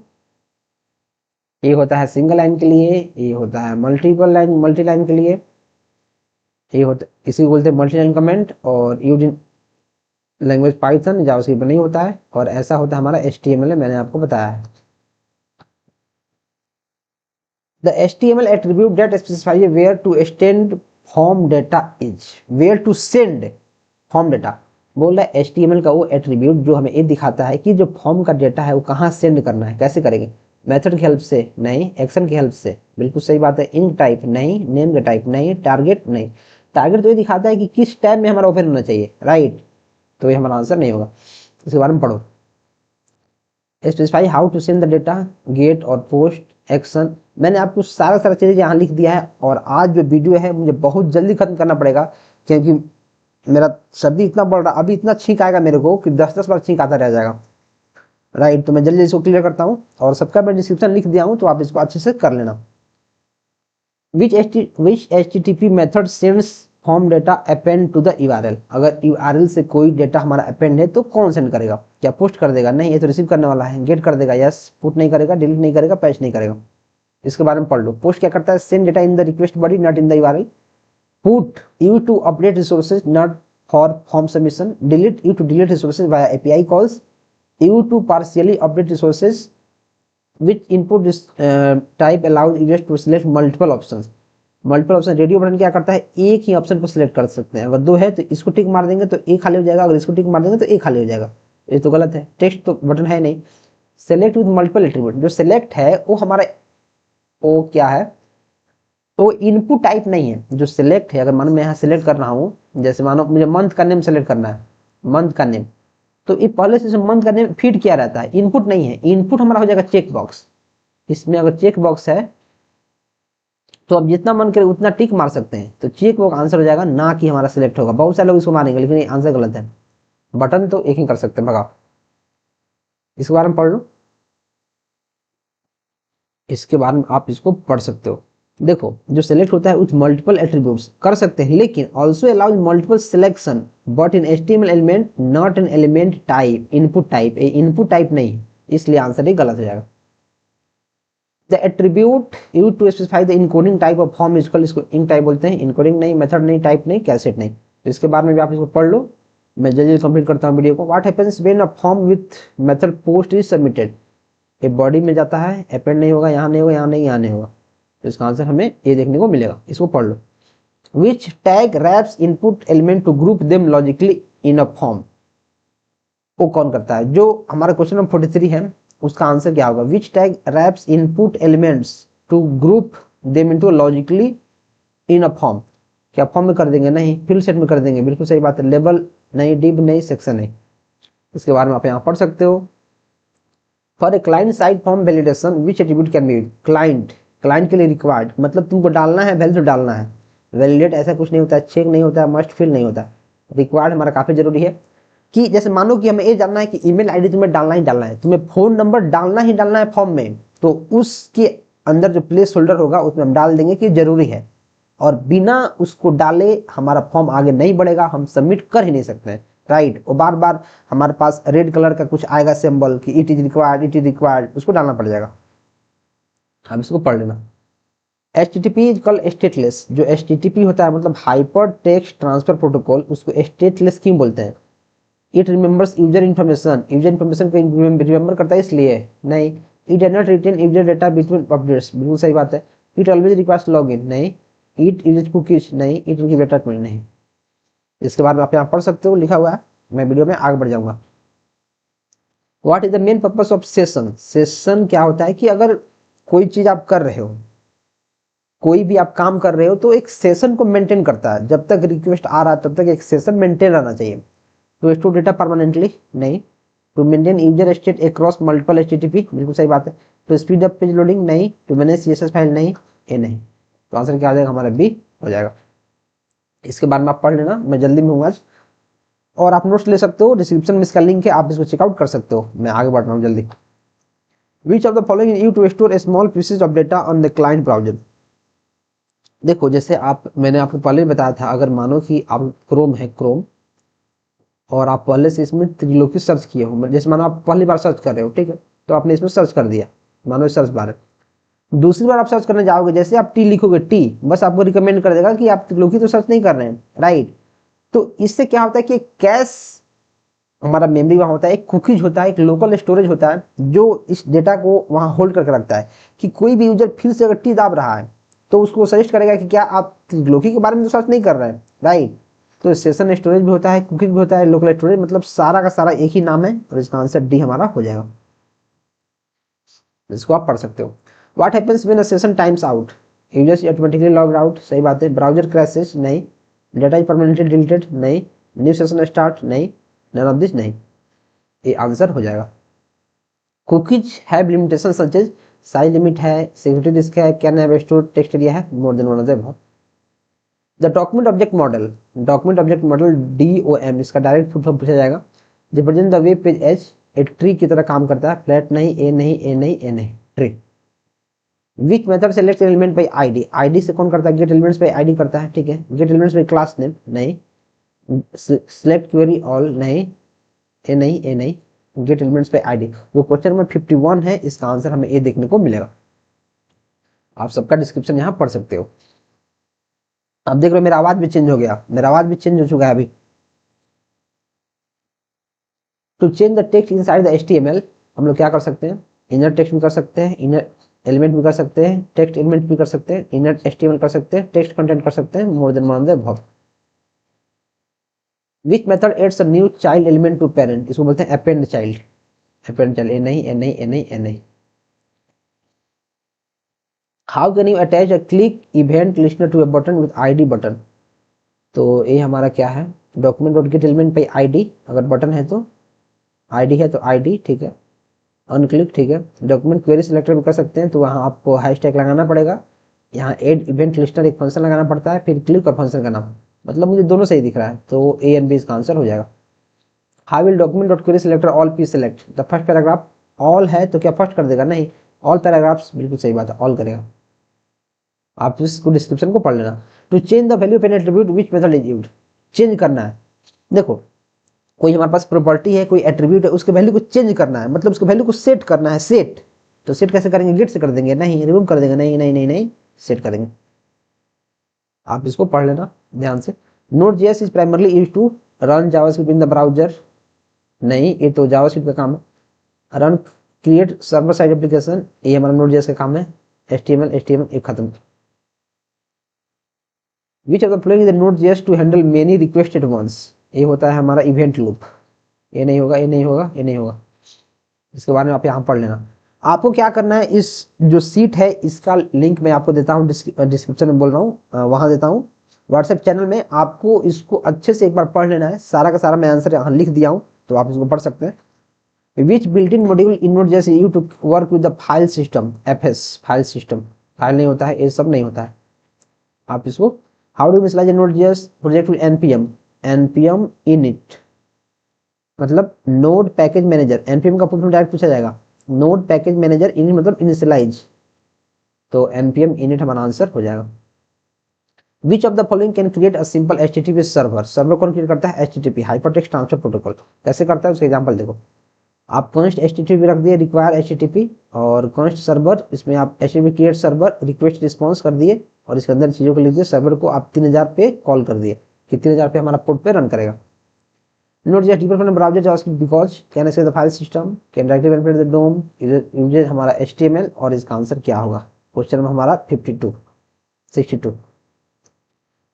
Speaker 1: ये होता है सिंगल लाइन के लिए, ये होता है मल्टीपल लाइन, मल्टी लाइन के लिए, ये होता इसी को बोलते हैं मल्टी लाइन कमेंट। और use in language Python, JavaScript नहीं होता है। और ऐसा होता है हमारा HTML में, मैंने आपको बताया है। The HTML attribute that specifies where to extend form data is, where to send form data। बोल रहा है HTML का वो एट्रीब्यूट जो हमें ये दिखाता है कि जो फॉर्म का डेटा है वो कहाँ सेंड करना है। कैसे करेंगे? मेथड की हेल्प से, नहीं। एक्शन की हेल्प से, बिल्कुल सही बात है। इन टाइप, नहीं। नेम का टाइप, नहीं। टारगेट, नहीं। टारगेट तो ये दिखाता है कि किस टाइम में हमारा ओपन होना चाहिए, राइट। तो ये हमारा आंसर नहीं होगा। इसके बारे में पढ़ो। Specify how to send the data, get और पोस्ट एक्शन। मैंने आपको सारा सारा चीज़ें यहाँ लिख दिया है। और आज जो वीडियो है मुझे बहुत जल्दी खत्म करना पड़ेगा क्योंकि मेरा सर्दी इतना बढ़ रहा, अभी इतना छींक आएगा मेरे को कि 10-10 बार छींक आता रह जाएगा, राइट। तो मैं जल्दी इसको क्लियर करता हूँ और सबका मैं डिस्क्रिप्शन लिख दिया हूँ तो आप इसको अच्छे से कर लेना। Which HTTP method sends form data append to the URL। अगर URL से कोई डेटा हमारा अपेंड है तो कौन सेंड करेगा? क्या पोस्ट कर देगा? नहीं, ये तो रिसीव करने वाला है। गेट कर देगा, यस। पुट नहीं करेगा, डिलीट नहीं करेगा, पैच नहीं करेगा। इसके बारे में पढ़ लो। पोस्ट क्या करता है? Send data in the request body, not in the URL। Put use to update resources, not for form submission. Delete use to delete resources via API calls. Use to partially update resources which input type allows users to select multiple options. Multiple option, radio button क्या करता है? एक ही option को select कर सकते हैं। अगर दो है तो इसको टिक मार देंगे तो एक खाली हो जाएगा, अगर इसको टिक मार देंगे तो एक खाली हो जाएगा। ये तो गलत है, टेक्स्ट तो बटन है नहीं। सेलेक्ट विद मल्टीपल एट्रीब्यूट, जो सिलेक्ट है वो हमारा वो क्या है? तो इनपुट टाइप नहीं है। जो सिलेक्ट है, अगर मानो मैं यहाँ सिलेक्ट कर रहा हूँ, जैसे मानो मुझे मंथ का नेम सेलेक्ट करना है, मंथ का नेम, तो ये पहले से मंथ का नेम फीड किया रहता है, इनपुट नहीं है। इनपुट हमारा हो जाएगा चेक बॉक्स। इसमें अगर चेक बॉक्स है तो अब जितना मन करे उतना टिक मार सकते हैं, तो चेक बॉक्स आंसर हो जाएगा, ना कि हमारा सिलेक्ट होगा। बहुत सारे लोग इसको मारेंगे लेकिन ये आंसर गलत है। बटन तो एक ही कर सकते हैं, भगाओ। इसके बारे में पढ़ लो, इसके बारे में आप इसको पढ़ सकते हो। देखो, जो सिलेक्ट होता है विथ मल्टीपल एट्रीब्यूट्स कर सकते हैं, लेकिन also allows multiple selection but in HTML element, not in element type, input type. Input type नहीं, इसलिए आंसर ही गलत हो जाएगा। The attribute used to specify the encoding type of form is called, इसको ink type बोलते हैं। encoding नहीं, method नहीं, type नहीं, cassette नहीं। तो इसके बारे में भी आप इसको पढ़ लो। मैं जल्दी कंप्लीट करता हूँ वीडियो को। What happens when a form with method post is submitted? ये बॉडी में जाता है, अपेंड नहीं होगा, यहाँ नहीं होगा, यहाँ नहीं, यहाँ नहीं होगा। तो इसका आंसर हमें ये देखने को मिलेगा। इसको पढ़ लो। Which tag wraps input element to group them logically in a form? वो कौन करता है? जो हमारा क्वेश्चन नंबर 43 है उसका आंसर क्या होगा? Which tag wraps input elements to group them into logically in a form. क्या फॉर्म में कर देंगे? नहीं। फील्ड सेट में कर देंगे, बिल्कुल सही बात है। लेबल नहीं, डिव नहीं, सेक्शन नहीं। इसके बारे में आप यहाँ पढ़ सकते हो। For a client side form validation which attribute can be? Client, client के लिए रिक्वायर्ड, मतलब तुमको डालना है, वैल्यू डालना है। वैलिडेट ऐसा कुछ नहीं होता है, चेक नहीं होता है, मस्ट फिल नहीं होता। रिक्वायर्ड हमारा काफी जरूरी है। कि जैसे मानो कि हमें ये जानना है कि ईमेल आईडी तुम्हें डालना ही डालना है, तुम्हें फोन नंबर डालना ही डालना है फॉर्म में, तो उसके अंदर जो प्लेस होल्डर होगा उसमें हम डाल देंगे कि जरूरी है, और बिना उसको डाले हमारा फॉर्म आगे नहीं बढ़ेगा, हम सबमिट कर ही नहीं सकते हैं, राइट। और बार बार हमारे पास रेड कलर का कुछ आएगा सिंबल कि it is required, it is required, उसको डालना पड़ जाएगा। हम इसको पढ़ लेना। HTTP is called stateless. जो HTTP होता है मतलब हाइपर टेक्स्ट ट्रांसफर प्रोटोकॉल, उसको स्टेटलेस क्यों बोलते हैं? It remembers user information, user information को रिमेंबर करता है इसलिए नहीं। It does not retain user data between updates, बिल्कुल सही बात है। इट ऑलवेज रिक्वायर्स लॉगिन, नहीं। इट यूजेस कुकीज, नहीं। इट विल गिव डेटा, नहीं। इसके बाद में आप यहाँ पढ़ सकते हो, लिखा हुआ है, मैं वीडियो में आगे बढ़ जाऊंगा। What is the main purpose of session? Session क्या होता है कि अगर कोई चीज आप कर रहे हो, कोई भी आप काम कर रहे हो, तो एक सेशन को मेंटेन करता है। जब तक रिक्वेस्ट आ रहा है तब तक एक सेशन मेंटेन रहना चाहिए। टू स्टोर डेटा परमानेंटली, नहीं। To maintain user state across multiple HTTP, बिल्कुल सही बात है। To speed up page loading, नहीं। टू मैनेज CSS फाइल, नहीं। ये नहीं। तो आंसर क्या आ जाएगा हमारा? बी हो जाएगा। इसके बाद में आप पढ़ लेना, मैं जल्दी में हूँ आज, और आप नोट्स ले सकते हो, डिस्क्रिप्शन में इसका लिंक है, आप इसको चेकआउट कर सकते हो। मैं आगे बढ़ रहा हूँ जल्दी। Which of the following is used to store a small pieces of data on the client browser? देखो, जैसे मैंने आपको पहले बताया था, अगर मानो कि आप क्रोम है, क्रोम, और आप पहले से इसमें त्रिलोकी सर्च किए हो, जैसे मानो आप पहली बार सर्च कर रहे हो, ठीक है, तो आपने इसमें सर्च कर दिया, मानो सर्च बार है। दूसरी बार आप सर्च करने जाओगे, जैसे आप टी लिखोगे, टी बस आपको रिकमेंड कर देगा कि आप त्रिलोकी तो सर्च नहीं कर रहे हैं, राइट। तो इससे क्या होता है कि कैश हमारा मेमोरी वहां होता है, एक कुकीज होता है, एक लोकल स्टोरेज होता है, जो इस डेटा को वहां होल्ड करके रखता है कि कोई भी यूजर फिर से अगर टी दाब रहा है तो उसको सजेस्ट करेगा कि क्या आप त्रिलोकी के बारे में तो सर्च नहीं कर रहे हैं, राइट। तो सेशन स्टोरेज भी होता है, कुकीज भी होता है, लोकल स्टोरेज, मतलब सारा का सारा एक ही नाम है, और इसका आंसर डी हमारा हो जाएगा। इसको आप पढ़ सकते हो। What happens when a session times out? Users automatically logged out, सही बात है। ब्राउजर क्रैशेस, नहीं। डेटा इज परमानेंटली डिलीटेड, नहीं। न्यू सेशन स्टार्ट, नहीं। नन ऑफ दिस, नहीं। ये आंसर हो जाएगा। Cookies have limitation such as size limit है, सिक्योरिटी रिस्क है, can have store text area है, more than one of the above. The document object model, document object model DOM, इसका direct full form पूछा जाएगा। Represent the web page as, एक tree की तरह काम करता है, फ्लैट, नहीं। ए नहीं, ए नहीं, ए नहीं, tree. Which method select element by ID, ID से कौन करता है? गेट एलिमेंट्स बाई ID करता है, ठीक है। Gate elements by class name, नहीं। सिलेक्ट क्वेरी ऑल, नहीं। ए नहीं, ए नहीं। गेट एलिमेंट्स बाई ID, वो क्वेश्चन नंबर 51 है, इसका आंसर हमें ए देखने को मिलेगा। आप सबका डिस्क्रिप्शन यहाँ पढ़ सकते हो। अब देख लो, मेरा आवाज भी चेंज हो गया, मेरा आवाज भी चेंज हो चुका है अभी। To change the text inside the HTML, हम लोग क्या कर सकते हैं? इनर टेक्स्ट भी कर सकते हैं, इनर एलिमेंट भी कर सकते हैं, टेक्स्ट एलिमेंट भी कर सकते हैं, इनर HTML कर सकते हैं, टेक्स्ट कंटेंट कर सकते हैं, more than one of the above. Which method adds a new child element to parent, इसको बोलते हैं append child. Append child, A नहीं, ए नहीं, ए नहीं, ए नहीं। How can you attach a click event listener to a button with ID button? तो ये हमारा क्या है? Document dot get element by ID, अगर बटन है तो ID है तो ID, ठीक है। अनक्लिक, ठीक है। डॉक्यूमेंट क्वेरी सिलेक्टर भी कर सकते हैं, तो वहाँ आपको हैशटैग लगाना पड़ेगा। यहाँ एड इवेंट लिस्टर एक फंक्शन लगाना पड़ता है, फिर क्लिक और फंक्शन का नाम, मतलब मुझे दोनों सही दिख रहा है, तो A एंड B इसका आंसर हो जाएगा। How will document dot query selector all P select the first paragraph? All है तो क्या फर्स्ट कर देगा? नहीं, ऑल पैराग्राफ्स, बिल्कुल सही बात है, ऑल करेगा। आप इसको डिस्क्रिप्शन को पढ़ लेना। To change the value of an attribute which method is used, change करना है। देखो, कोई हमारे पास प्रॉपर्टी है, कोई एट्रीब्यूट है, उसके वैल्यू को चेंज करना है, मतलब उसके वैल्यू को सेट करना है, सेट। तो सेट कैसे करेंगे? गेट से कर देंगे? नहीं। रिमूव कर देंगे? नहीं, नहीं, नहीं, नहीं, सेट करेंगे। आप इसको पढ़ लेना ध्यान से। Node.js is primarily used to run JavaScript in the browser, नहीं, ये तो जावास्क्रिप्ट का काम है। Run create server side application, ये हमारा Node.js का काम है। HTML एक खत्म। Which of the following is Node.js to handle many request at once, ये होता है हमारा इवेंट लूप। ये नहीं होगा, ये नहीं होगा, ये नहीं होगा। इसके बारे में आप यहाँ पढ़ लेना। आपको क्या करना है, इस जो सीट है इसका लिंक मैं आपको देता हूँ, डिस्क्रिप्शन में बोल रहा हूँ, वहां देता हूँ व्हाट्सएप चैनल में। आपको इसको अच्छे से एक बार पढ़ लेना है, सारा का सारा मैं आंसर यहाँ लिख दिया हूँ, तो आप इसको पढ़ सकते हैं। Which built in module in Node.js you to work with the file system, FS file system, file नहीं होता है, ये सब नहीं होता है। आप इसको how do initialise Node.js project with npm init, मतलब नोड पैकेज मैनेजर। npm का फुल फॉर्म डायरेक्ट पूछा जाएगा। नोड पैकेज मैनेजर, इन मतलब इनिशियलाइज, तो npm init हमारा आंसर हो जाएगा। विच of the following can create a simple HTTP server. Server कौन क्रिएट करता है? HTTP, hypertext transfer protocol. कैसे करता है उसका एग्जांपल देखो। आप कॉन्स्ट HTTP रख दिए, रिक्वायर HTTP, और कॉन्स्ट सर्वर, इसमें आप HTTP create server request response कर दिए और इसके अंदर चीजों को लिख दिए। सर्वर को आप 3000 पे कॉल कर दिए कि 3000 पे हमारा पोर्ट पे रन करेगा। Not just differ from browser JavaScript because can access the file system, can directly manipulate the DOM, uses हमारा HTML, और इसका आंसर क्या होगा? क्वेश्चन में हमारा 62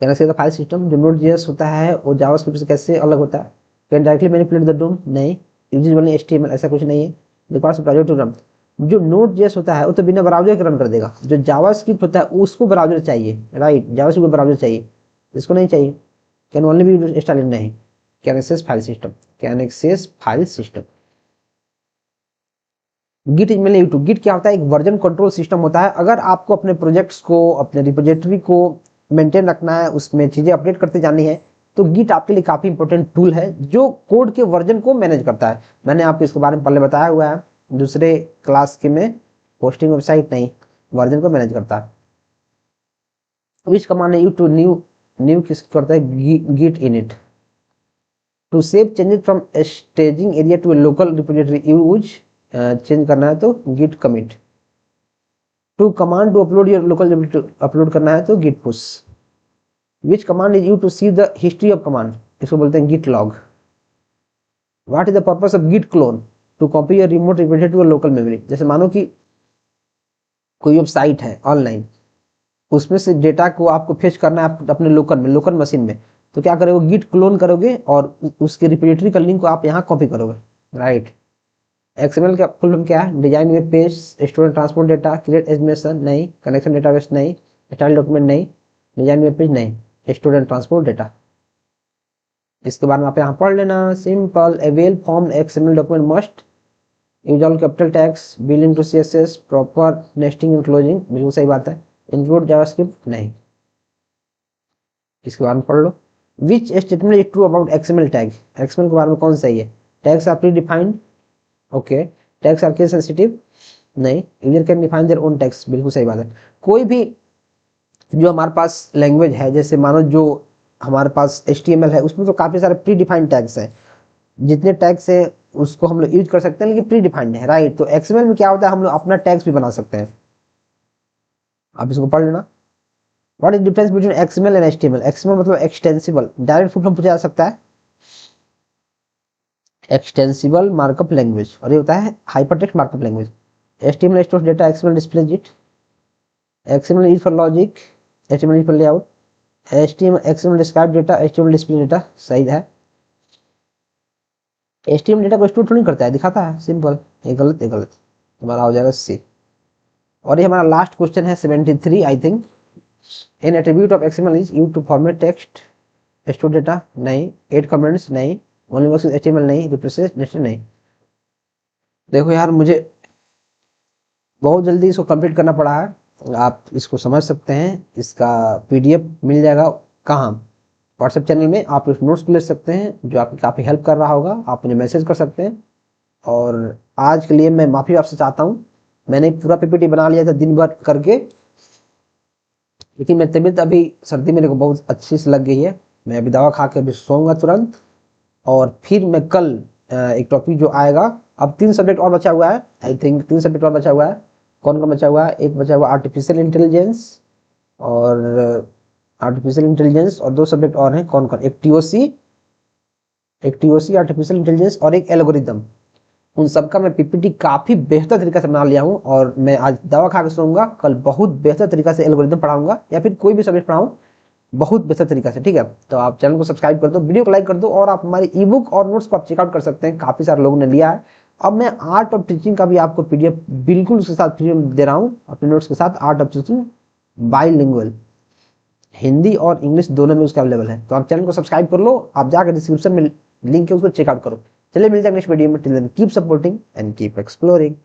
Speaker 1: can access the file system. जो नोट जेएस होता है वो जावास्क्रिप्ट से कैसे अलग होता है? Can directly manipulate the DOM, नहीं। यूजेस ओनली HTML, ऐसा कुछ नहीं है। बिकॉज़ ब्राउज़र टू रन, जो नोट जेएस होता है वो तो बिना ब्राउज़र के रन कर देगा। जो जावास्क्रिप्ट होता है उसको ब्राउज़र चाहिए, राइट? जावास्क्रिप्ट को ब्राउज़र चाहिए, इसको नहीं चाहिए। कैन ओनली बी इंस्टॉल, नहीं। Can access file system, can access file system. Git is mainly used to, Git क्या होता है? एक वर्जन कंट्रोल सिस्टम होता है। अगर आपको अपने प्रोजेक्ट्स को, अपने रिपोजिटरी को मेंटेन रखना है, उसमें चीजें अपडेट करते जानी है, तो गिट आपके लिए काफी इंपॉर्टेंट टूल है जो कोड के वर्जन को मैनेज करता है। मैंने आपको इसके बारे में पहले बताया हुआ है दूसरे क्लास के में। होस्टिंग वेबसाइट नहीं, वर्जन को मैनेज करता है। Which command used to new किस करता है? Git init. To save changes from staging area to a local repository use, change करना है तो Git commit. To command to upload your local upload करना है तो Git push. Which command is used to see the history of command, इसको बोलते हैं Git log. What is the purpose of Git clone? To copy your remote repository to local memory. जैसे मानो कि कोई वेबसाइट है ऑनलाइन, उसमें से डेटा को आपको फेच करना है अपने लोकल मशीन में, तो क्या करोगे? गिट क्लोन करोगे और उसके रिपोजिटरी का लिंक को आप यहाँ कॉपी करोगे, राइट? XML का फुल फॉर्म क्या है? Design web page, store and transport data, create animation नहीं, कनेक्शन डेटाबेस नहीं, स्टाइल डॉक्यूमेंट नहीं, डिजाइन वेब पेज नहीं, स्टोर एंड ट्रांसपोर्ट डेटा। इसके बाद में आप यहाँ पढ़ लेना। Simple a well form XML document must use all capital tags, billing to CSS, proper nesting and closing, बिल्कुल सही बात है। इंक्लूड जावास्क्रिप्ट नहीं। इसके बाद में पढ़ लो। Which statement is true about XML tag? XML के बारे में कौन सही है? Tags are predefined, okay. Tags are case sensitive, नहीं। User can define their own tags, बिल्कुल सही बात है। कोई भी जो हमारे पास लैंग्वेज है, जैसे मानो जो हमारे पास HTML है, उसमें तो काफी सारे प्री डिफाइंड टैग्स हैं। जितने टैग्स है उसको हम लोग यूज कर सकते हैं, लेकिन प्री डिफाइंड है, राइट? तो XML में क्या होता है? हम लोग अपना टैग्स भी बना सकते हैं। आप इसको पढ़ लेना। What is the difference between XML and HTML? XML मतलब एक्सटेंसिबल, डायरेक्ट फुल फॉर्म पूछा जा सकता है, एक्सटेंसिबल मार्कअप लैंग्वेज, और ये होता है hypertext markup language. HTML stores data, XML displays it. XML is for logic, HTML is for layout. XML describe data, HTML display data, सही है। HTML डेटा को स्टोर नहीं करता है, दिखाता है, सिंपल। ये गलत, ये गलत, तुम्हारा हो जाएगा C। और ये हमारा लास्ट क्वेश्चन है 73 I think. An attribute of XML is used to format text, store data, नहीं। add comments, नहीं। only works with HTML, नहीं। replaces nested, नहीं। देखो यार, मुझे बहुत जल्दी इसको कंप्लीट करना पड़ा है। आप इसको समझ सकते हैं। इसका PDF मिल जाएगा कहाँ? व्हाट्सएप चैनल में। आप इस नोट्स ले सकते हैं जो आपकी काफ़ी हेल्प कर रहा होगा। आप मुझे मैसेज कर सकते हैं। और आज के लिए मैं माफ़ी आपसे चाहता हूँ। मैंने पूरा PPT बना लिया था दिन भर करके, लेकिन मेरी तबीयत अभी, सर्दी मेरे को बहुत अच्छी से लग गई है। मैं अभी दवा खा के अभी सोऊंगा तुरंत, और फिर मैं कल एक टॉपिक जो आएगा। अब 3 सब्जेक्ट और बचा हुआ है, आई थिंक 3 सब्जेक्ट और बचा हुआ है। कौन कौन बचा हुआ है? एक बचा हुआ आर्टिफिशियल इंटेलिजेंस, और 2 सब्जेक्ट और हैं। कौन कौन? एक TOC आर्टिफिशियल इंटेलिजेंस, और एक एल्गोरिदम। उन सबका मैं PPT काफी बेहतर तरीका से बना लिया हूँ, और मैं आज दवा खा के सोऊंगा, कल बहुत बेहतर तरीका से एल्गोरिदम पढ़ाऊंगा, या फिर कोई भी सब्जेक्ट पढ़ाऊँ बहुत बेहतर तरीका से, ठीक है? तो आप चैनल को सब्सक्राइब कर दो, वीडियो को लाइक कर दो, और आप हमारी ई-बुक और नोट्स को आप चेकआउट कर सकते हैं। काफी सारे लोगों ने लिया है। अब मैं आर्ट ऑफ टीचिंग का भी आपको PDF बिल्कुल उसके साथ फ्री में दे रहा हूँ, अपने नोट्स के साथ। Art of teaching bilingual, Hindi और इंग्लिश दोनों में उसका अवेलेबल है। तो आप चैनल को सब्सक्राइब कर लो, आप जाकर डिस्क्रिप्शन में लिंक है, उसको चेकआउट करो। चलिए मिलते हैं नेक्स्ट वीडियो में। Till then keep supporting and keep exploring.